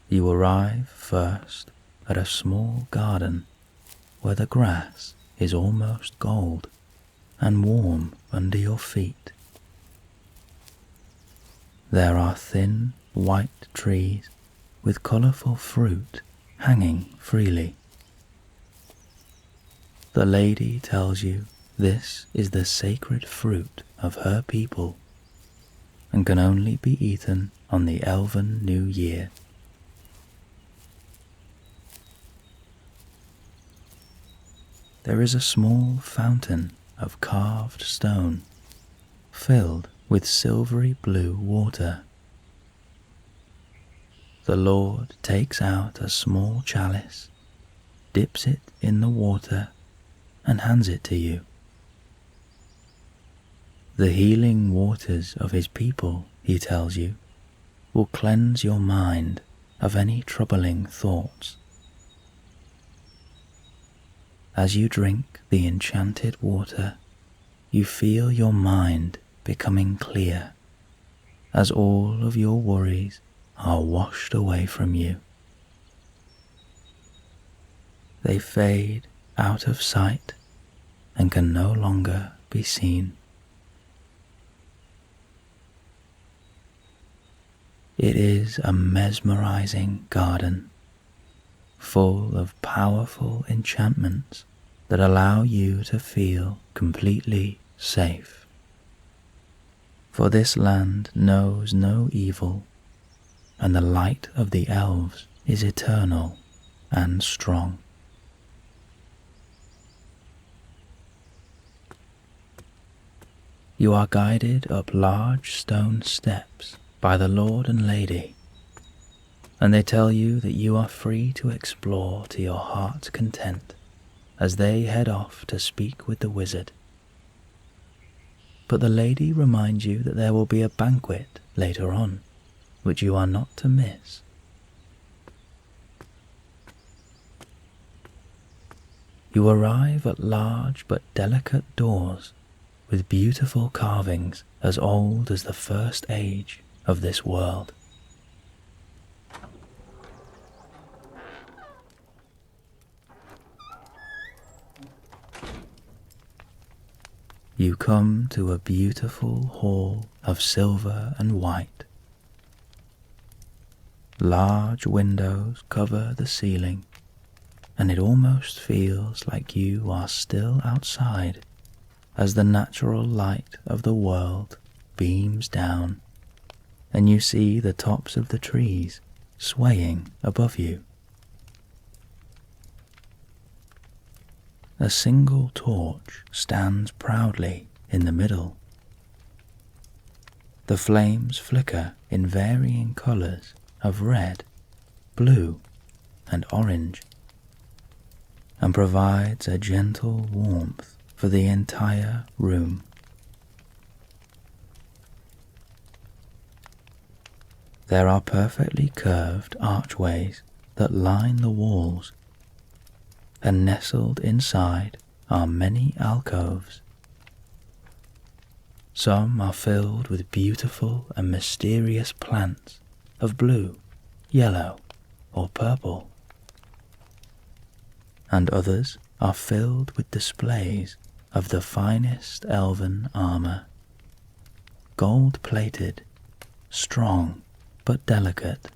You arrive first at a small garden where the grass is almost gold and warm under your feet. There are thin white trees with colourful fruit hanging freely. The lady tells you this is the sacred fruit of her people and can only be eaten on the Elven New Year. There is a small fountain of carved stone filled with silvery blue water. The Lord takes out a small chalice, dips it in the water, and hands it to you. The healing waters of his people, he tells you, will cleanse your mind of any troubling thoughts. As you drink the enchanted water, you feel your mind becoming clear, as all of your worries are washed away from you. They fade out of sight and can no longer be seen. It is a mesmerizing garden, full of powerful enchantments that allow you to feel completely safe. For this land knows no evil, and the light of the elves is eternal and strong. You are guided up large stone steps by the Lord and Lady, and they tell you that you are free to explore to your heart's content as they head off to speak with the wizard. But the lady reminds you that there will be a banquet later on, which you are not to miss. You arrive at large but delicate doors with beautiful carvings as old as the first age of this world. You come to a beautiful hall of silver and white. Large windows cover the ceiling, and it almost feels like you are still outside as the natural light of the world beams down, and you see the tops of the trees swaying above you. A single torch stands proudly in the middle. The flames flicker in varying colours of red, blue, and orange, and provides a gentle warmth for the entire room. There are perfectly curved archways that line the walls, and nestled inside are many alcoves. Some are filled with beautiful and mysterious plants of blue, yellow, or purple, and others are filled with displays of the finest elven armour, gold-plated, strong but delicate.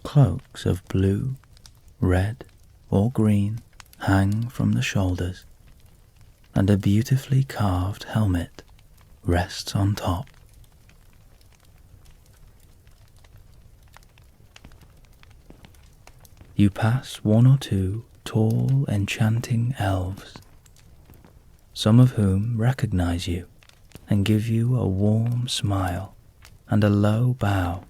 Cloaks of blue, red, or green hang from the shoulders, and a beautifully carved helmet rests on top. You pass one or two tall, enchanting elves, some of whom recognize you and give you a warm smile and a low bow.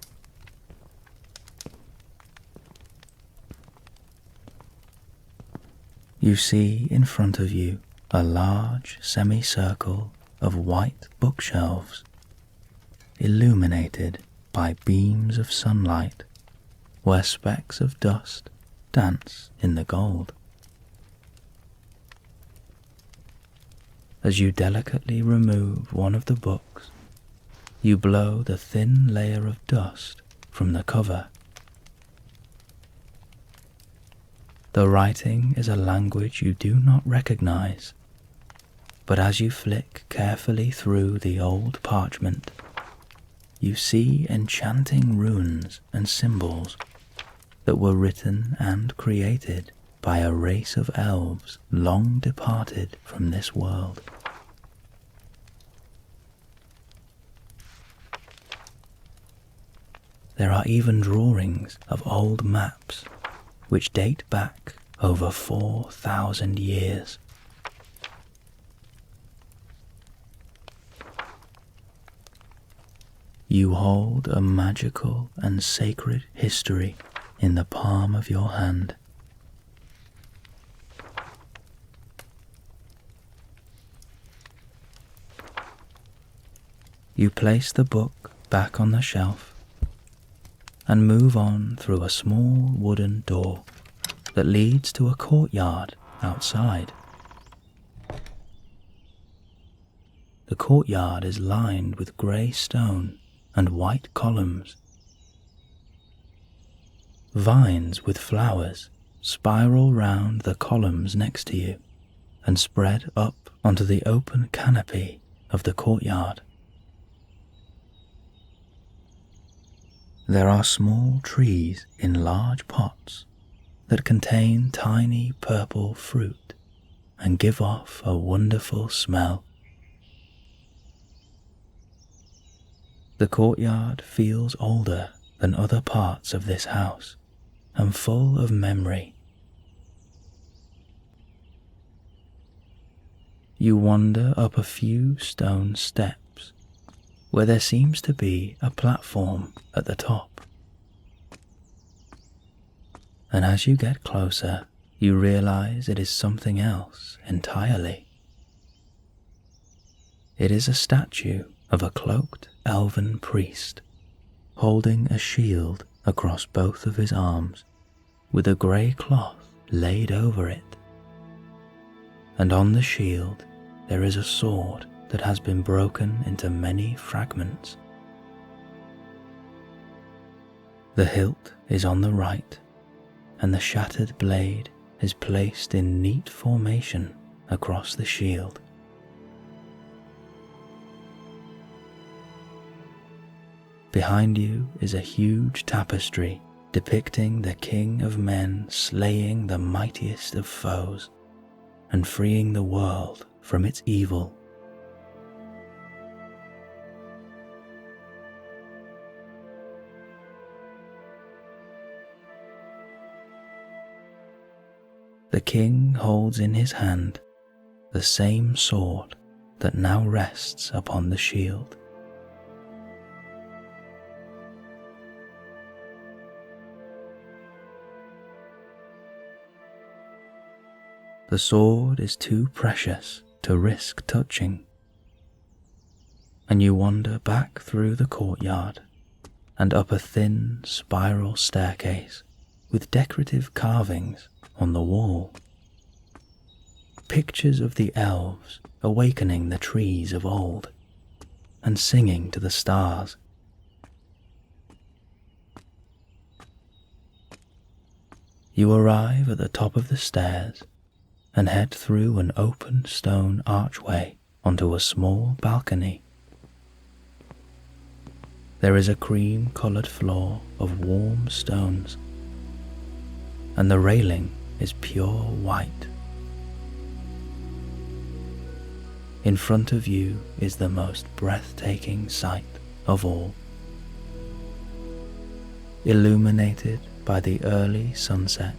You see in front of you a large semicircle of white bookshelves, illuminated by beams of sunlight, where specks of dust dance in the gold. As you delicately remove one of the books, you blow the thin layer of dust from the cover. The writing is a language you do not recognize, but as you flick carefully through the old parchment, you see enchanting runes and symbols that were written and created by a race of elves long departed from this world. There are even drawings of old maps which date back over 4,000 years. You hold a magical and sacred history in the palm of your hand. You place the book back on the shelf and move on through a small wooden door that leads to a courtyard outside. The courtyard is lined with grey stone and white columns. Vines with flowers spiral round the columns next to you and spread up onto the open canopy of the courtyard. There are small trees in large pots that contain tiny purple fruit and give off a wonderful smell. The courtyard feels older than other parts of this house and full of memory. You wander up a few stone steps where there seems to be a platform at the top. And as you get closer, you realize it is something else entirely. It is a statue of a cloaked elven priest holding a shield across both of his arms with a grey cloth laid over it. And on the shield there is a sword that has been broken into many fragments. The hilt is on the right, and the shattered blade is placed in neat formation across the shield. Behind you is a huge tapestry depicting the King of Men slaying the mightiest of foes and freeing the world from its evil. The king holds in his hand the same sword that now rests upon the shield. The sword is too precious to risk touching, and you wander back through the courtyard and up a thin spiral staircase with decorative carvings on the wall. Pictures of the elves awakening the trees of old and singing to the stars. You arrive at the top of the stairs and head through an open stone archway onto a small balcony. There is a cream-coloured floor of warm stones, and the railing is pure white. In front of you is the most breathtaking sight of all. Illuminated by the early sunset,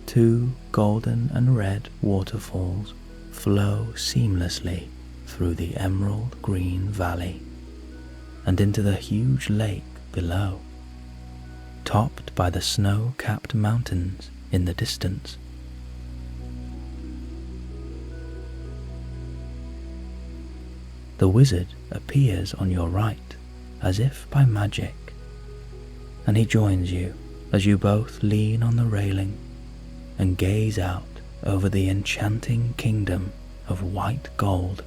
2 golden and red waterfalls flow seamlessly through the emerald green valley and into the huge lake below, topped by the snow-capped mountains in the distance. The wizard appears on your right as if by magic, and he joins you as you both lean on the railing and gaze out over the enchanting kingdom of white gold.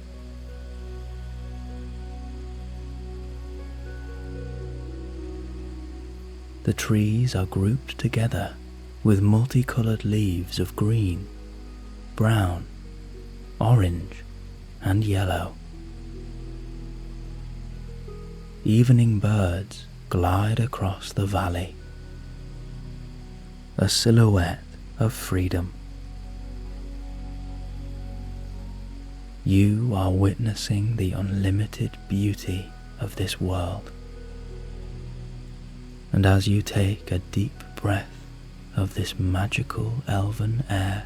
The trees are grouped together with multicolored leaves of green, brown, orange, and yellow. Evening birds glide across the valley, a silhouette of freedom. You are witnessing the unlimited beauty of this world. And as you take a deep breath of this magical elven air,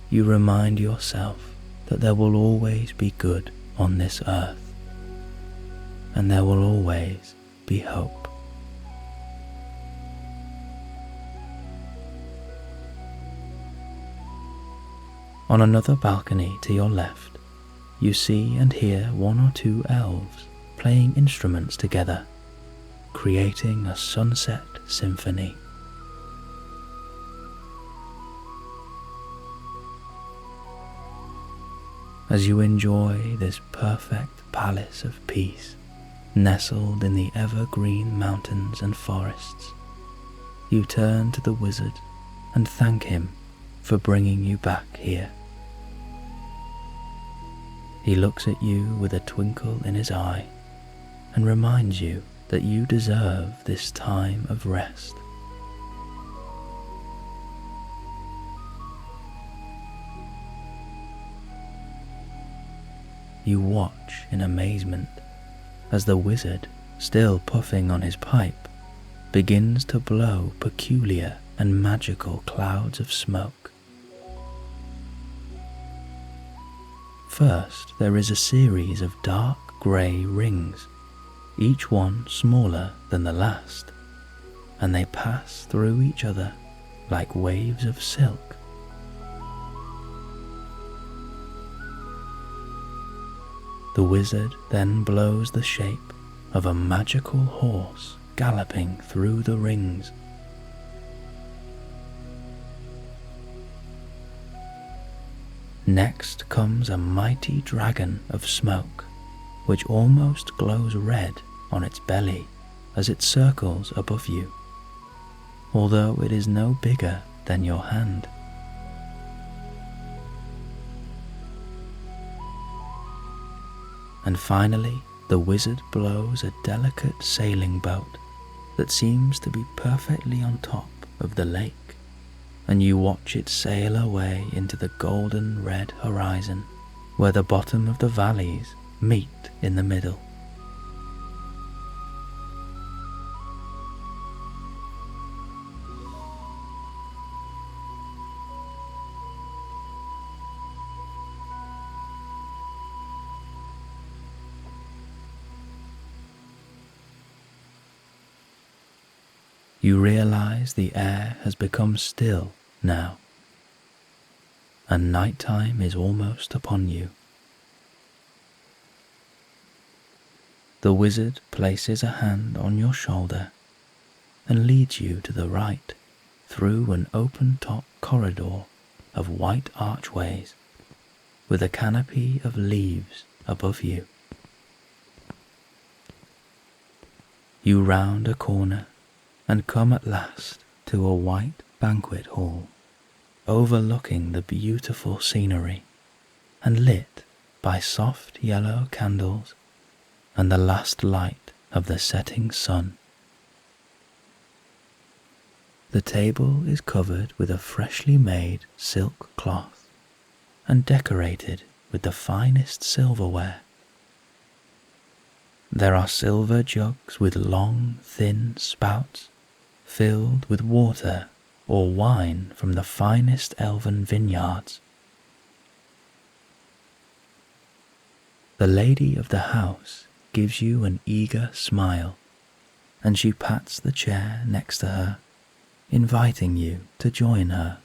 you remind yourself that there will always be good on this earth, and there will always be hope. On another balcony to your left, you see and hear one or two elves playing instruments together, creating a sunset symphony. As you enjoy this perfect palace of peace, nestled in the evergreen mountains and forests, you turn to the wizard and thank him for bringing you back here. He looks at you with a twinkle in his eye and reminds you that you deserve this time of rest. You watch in amazement as the wizard, still puffing on his pipe, begins to blow peculiar and magical clouds of smoke. First, there is a series of dark grey rings, each one smaller than the last, and they pass through each other like waves of silk. The wizard then blows the shape of a magical horse galloping through the rings. Next comes a mighty dragon of smoke, which almost glows red on its belly as it circles above you, although it is no bigger than your hand. And finally, the wizard blows a delicate sailing boat that seems to be perfectly on top of the lake, and you watch it sail away into the golden red horizon, where the bottom of the valleys meet in the middle. You realize the air has become still now, and nighttime is almost upon you. The wizard places a hand on your shoulder and leads you to the right through an open-top corridor of white archways with a canopy of leaves above you. You round a corner and come at last to a white banquet hall overlooking the beautiful scenery and lit by soft yellow candles and the last light of the setting sun. The table is covered with a freshly made silk cloth and decorated with the finest silverware. There are silver jugs with long, thin spouts filled with water or wine from the finest elven vineyards. The lady of the house gives you an eager smile, and she pats the chair next to her, inviting you to join her.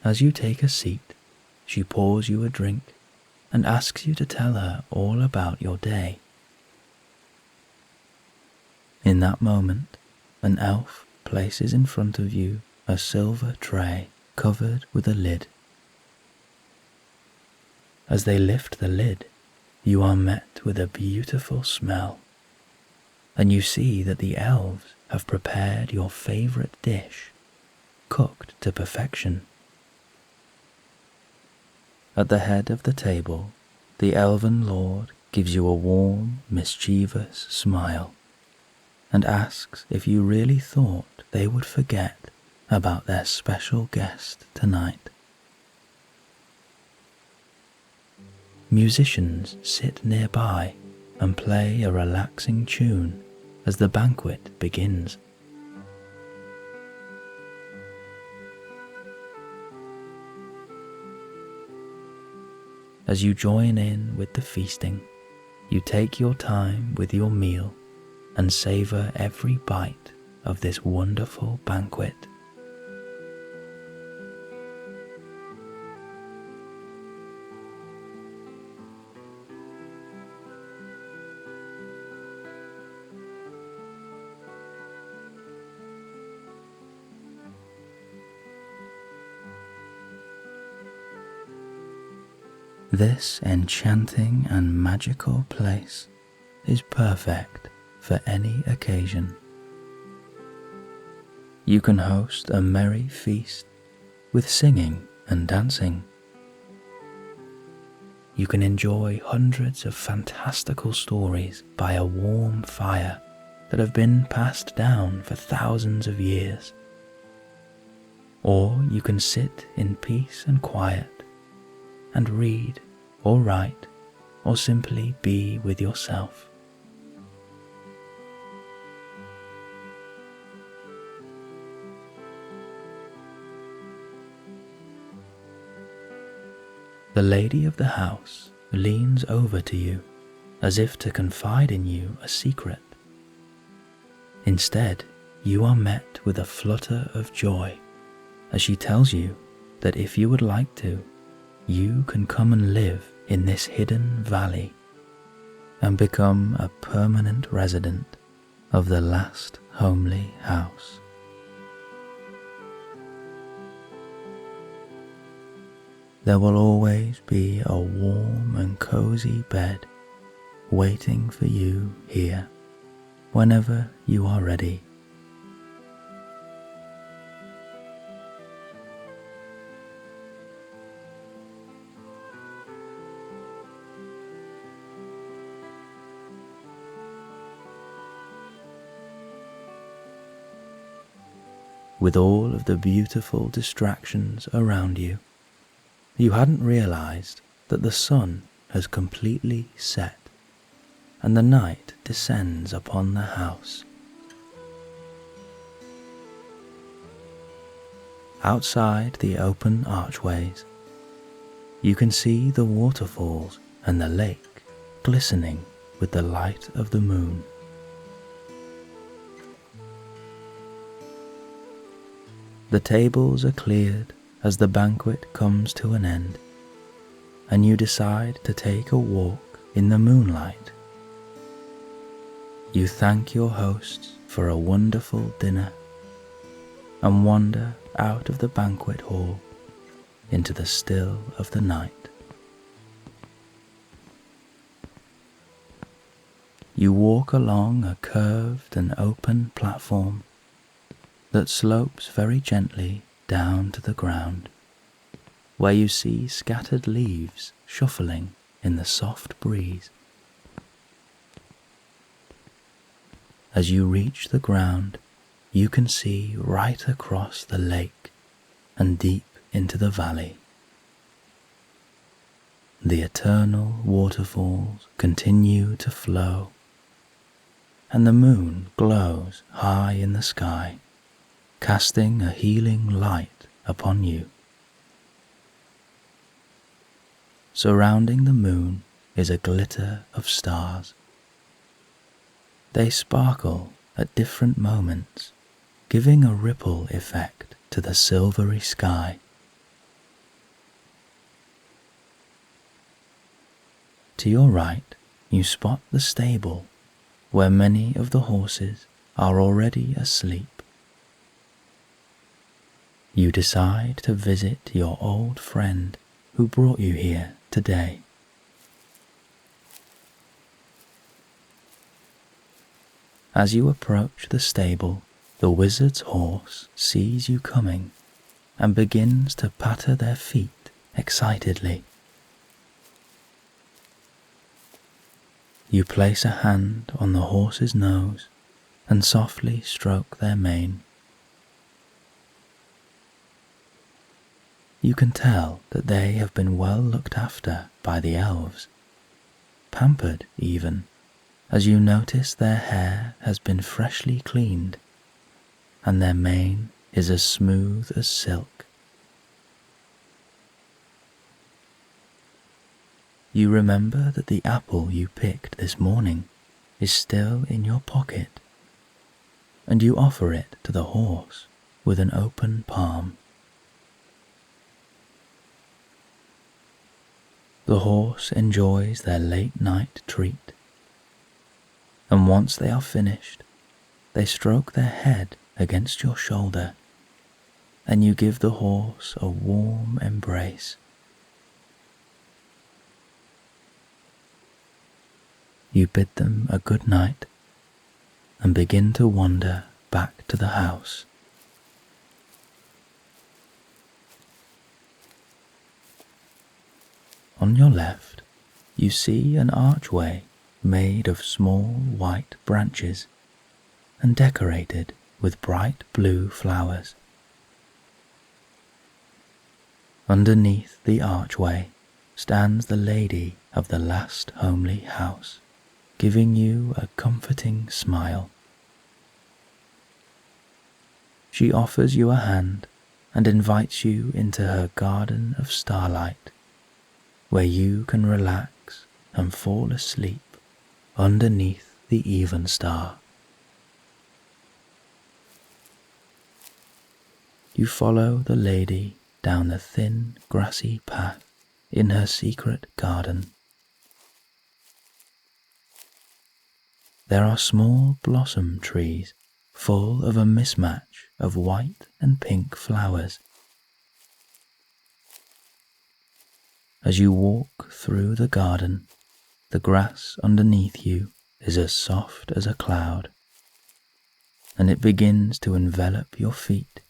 As you take a seat, she pours you a drink and asks you to tell her all about your day. In that moment, an elf places in front of you a silver tray covered with a lid, As they lift the lid, you are met with a beautiful smell, and you see that the elves have prepared your favourite dish, cooked to perfection. At the head of the table, the elven lord gives you a warm, mischievous smile and asks if you really thought they would forget about their special guest tonight. Musicians sit nearby and play a relaxing tune as the banquet begins. As you join in with the feasting, you take your time with your meal and savour every bite of this wonderful banquet. This enchanting and magical place is perfect for any occasion. You can host a merry feast with singing and dancing. You can enjoy hundreds of fantastical stories by a warm fire that have been passed down for thousands of years. Or you can sit in peace and quiet and read or write or simply be with yourself. The lady of the house leans over to you as if to confide in you a secret. Instead, you are met with a flutter of joy as she tells you that if you would like to, you can come and live in this hidden valley and become a permanent resident of the last homely house. There will always be a warm and cozy bed waiting for you here whenever you are ready. With all of the beautiful distractions around you, you hadn't realized that the sun has completely set and the night descends upon the house. Outside the open archways, you can see the waterfalls and the lake glistening with the light of the moon. The tables are cleared as the banquet comes to an end, and you decide to take a walk in the moonlight. You thank your hosts for a wonderful dinner and wander out of the banquet hall into the still of the night. You walk along a curved and open platform that slopes very gently down to the ground, where you see scattered leaves shuffling in the soft breeze. As you reach the ground, you can see right across the lake and deep into the valley. The eternal waterfalls continue to flow, and the moon glows high in the sky, casting a healing light upon you. Surrounding the moon is a glitter of stars. They sparkle at different moments, giving a ripple effect to the silvery sky. To your right, you spot the stable, where many of the horses are already asleep. You decide to visit your old friend who brought you here today. As you approach the stable, the wizard's horse sees you coming and begins to patter their feet excitedly. You place a hand on the horse's nose and softly stroke their mane. You can tell that they have been well looked after by the elves, pampered even, as you notice their hair has been freshly cleaned and their mane is as smooth as silk. You remember that the apple you picked this morning is still in your pocket, and you offer it to the horse with an open palm. The horse enjoys their late-night treat, and once they are finished, they stroke their head against your shoulder, and you give the horse a warm embrace. You bid them a good night and begin to wander back to the house. On your left, you see an archway made of small white branches and decorated with bright blue flowers. Underneath the archway stands the lady of the last homely house, giving you a comforting smile. She offers you a hand and invites you into her garden of starlight, where you can relax and fall asleep underneath the even star. You follow the lady down the thin grassy path in her secret garden. There are small blossom trees full of a mismatch of white and pink flowers. As you walk through the garden, the grass underneath you is as soft as a cloud, and it begins to envelop your feet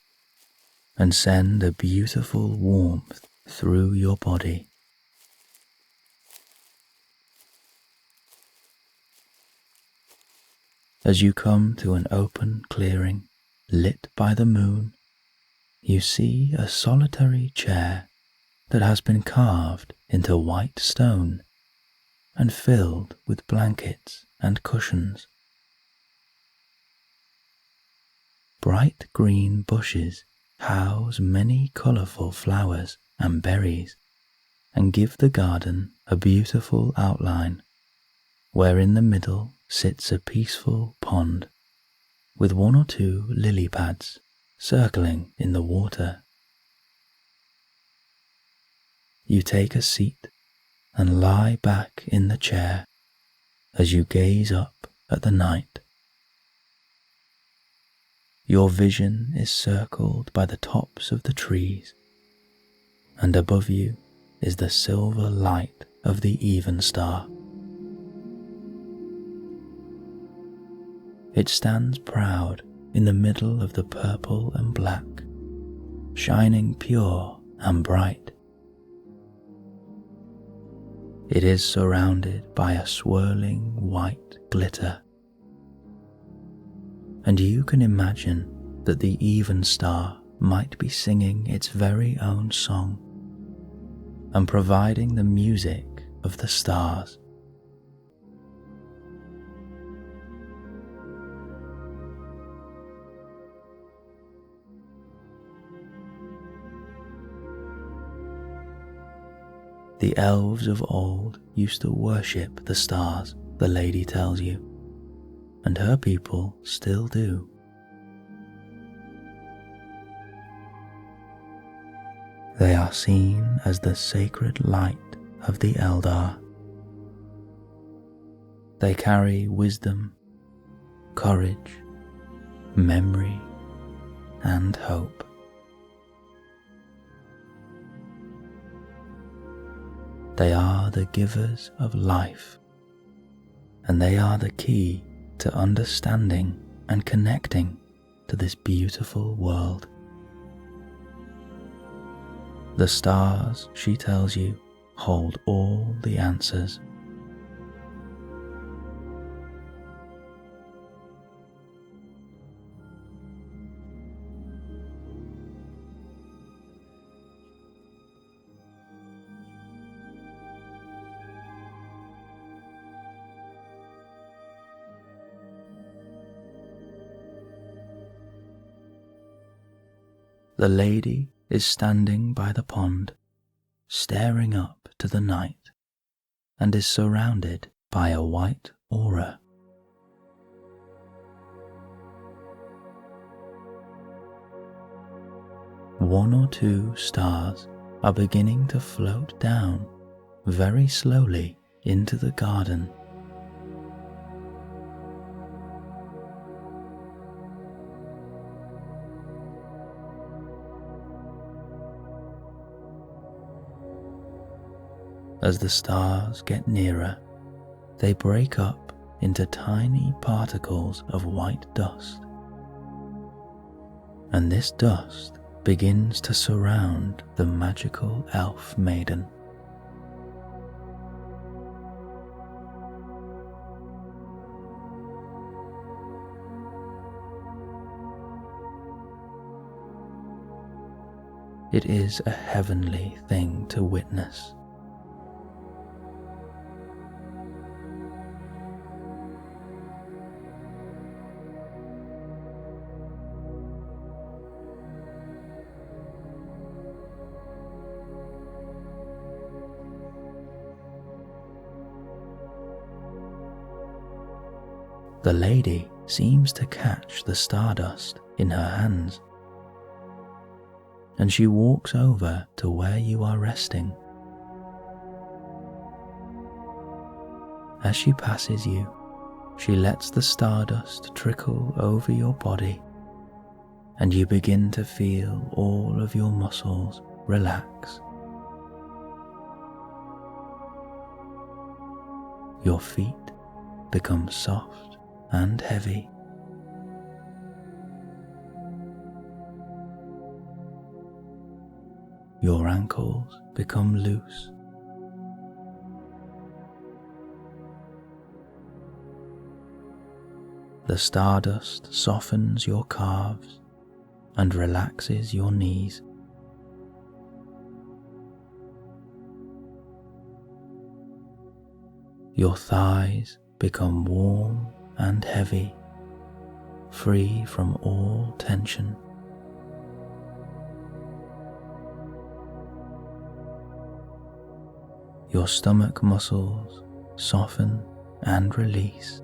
and send a beautiful warmth through your body. As you come to an open clearing lit by the moon, you see a solitary chair that has been carved into white stone and filled with blankets and cushions. Bright green bushes house many colourful flowers and berries and give the garden a beautiful outline, where in the middle sits a peaceful pond with one or two lily pads circling in the water. You take a seat and lie back in the chair as you gaze up at the night. Your vision is circled by the tops of the trees, and above you is the silver light of the even star. It stands proud in the middle of the purple and black, shining pure and bright. It is surrounded by a swirling white glitter, and you can imagine that the even star might be singing its very own song and providing the music of the stars. The elves of old used to worship the stars, the lady tells you, and her people still do. They are seen as the sacred light of the Eldar. They carry wisdom, courage, memory, and hope. They are the givers of life, and they are the key to understanding and connecting to this beautiful world. The stars, she tells you, hold all the answers. The lady is standing by the pond, staring up to the night, and is surrounded by a white aura. One or two stars are beginning to float down very slowly into the garden. As the stars get nearer, they break up into tiny particles of white dust, and this dust begins to surround the magical elf maiden. It is a heavenly thing to witness. The lady seems to catch the stardust in her hands, and she walks over to where you are resting. As she passes you, she lets the stardust trickle over your body, and you begin to feel all of your muscles relax. Your feet become soft and heavy. Your ankles become loose. The stardust softens your calves and relaxes your knees. Your thighs become warm and heavy, free from all tension. Your stomach muscles soften and release.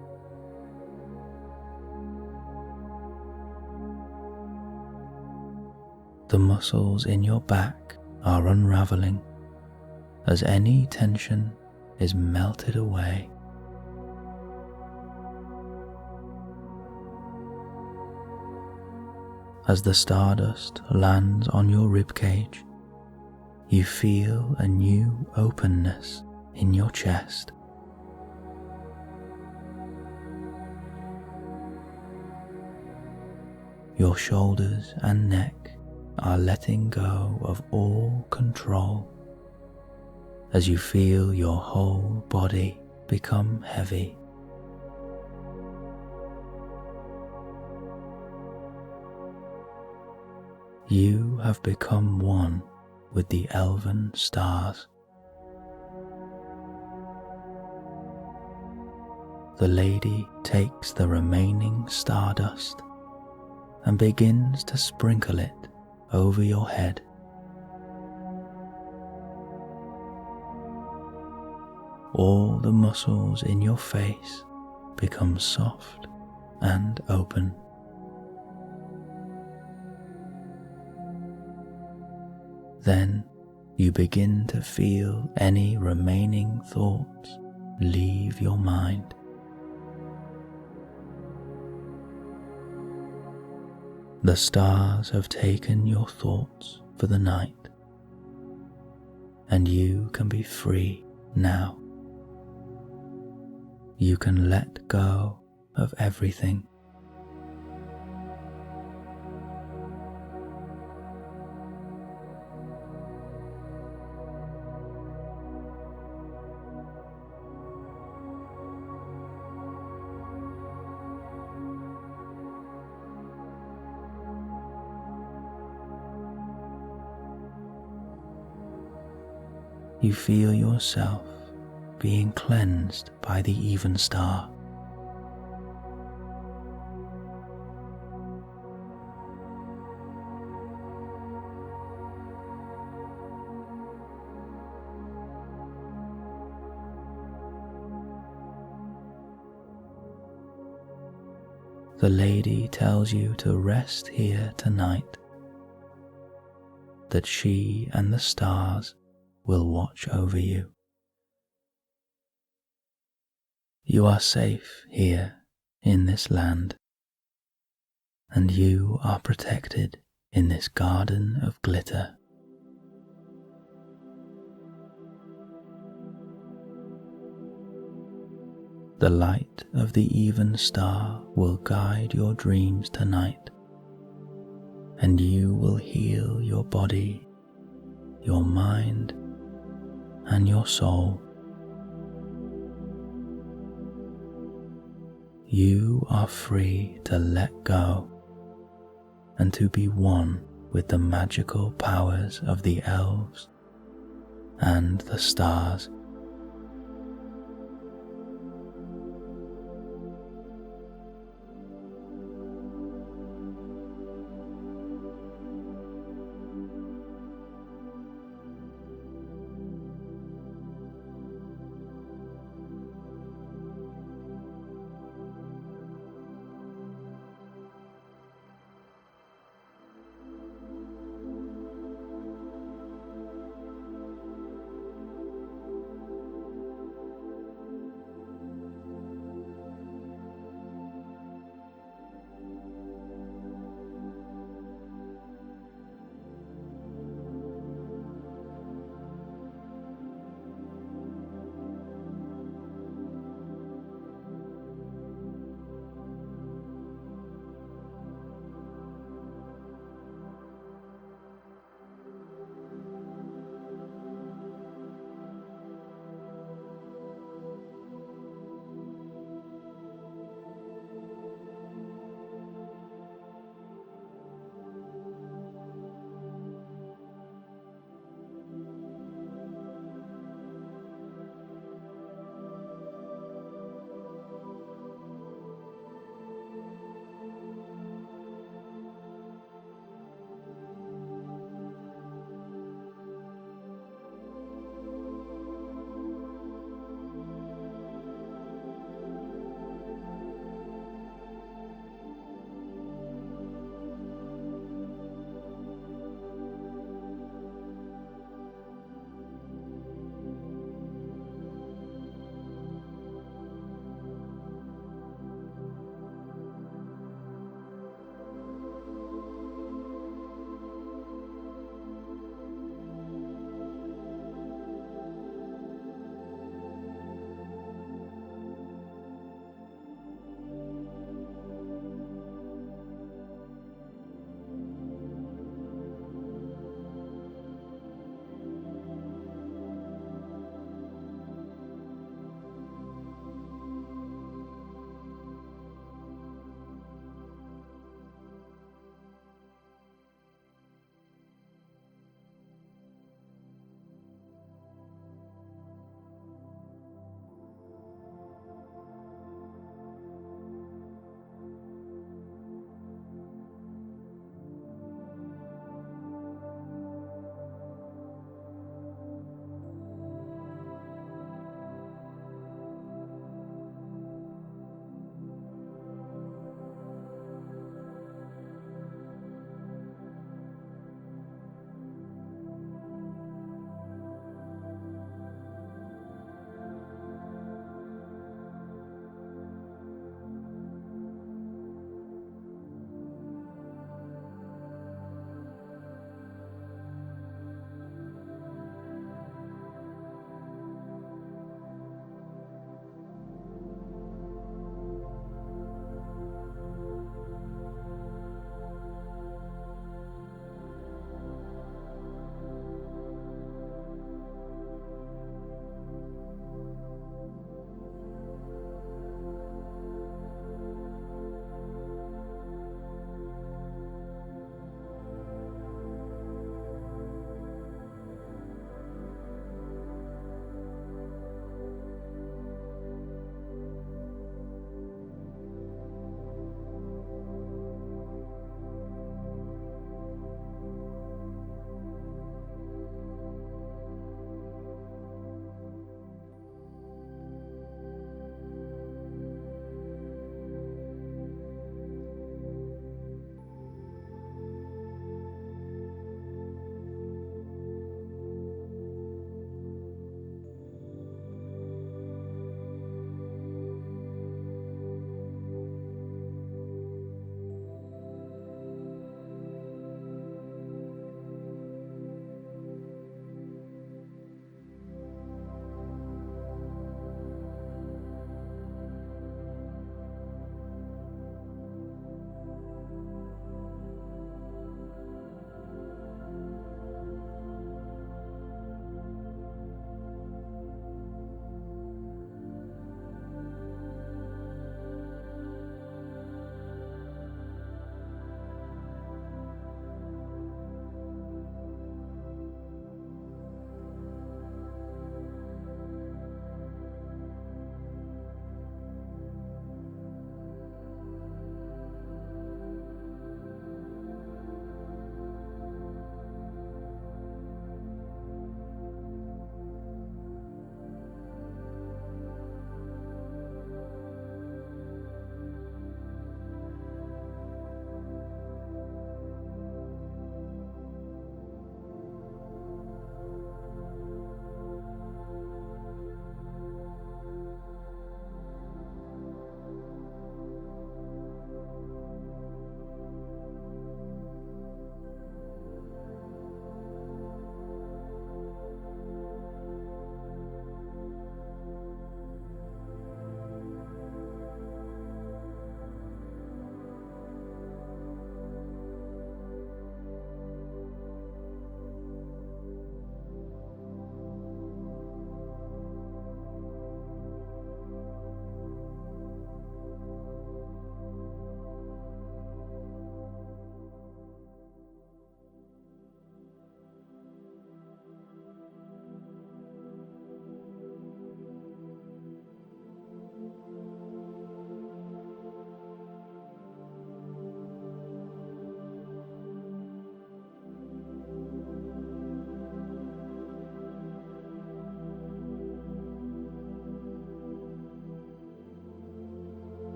The muscles in your back are unraveling as any tension is melted away. As the stardust lands on your ribcage, you feel a new openness in your chest. Your shoulders and neck are letting go of all control as you feel your whole body become heavy. You have become one with the elven stars. The lady takes the remaining stardust and begins to sprinkle it over your head. All the muscles in your face become soft and open. Then you begin to feel any remaining thoughts leave your mind. The stars have taken your thoughts for the night, and you can be free now. You can let go of everything. You feel yourself being cleansed by the even star. The lady tells you to rest here tonight, that she and the stars will watch over you. You are safe here in this land, and you are protected in this garden of glitter. The light of the even star will guide your dreams tonight, and you will heal your body, your mind, and your soul. You are free to let go and to be one with the magical powers of the elves and the stars.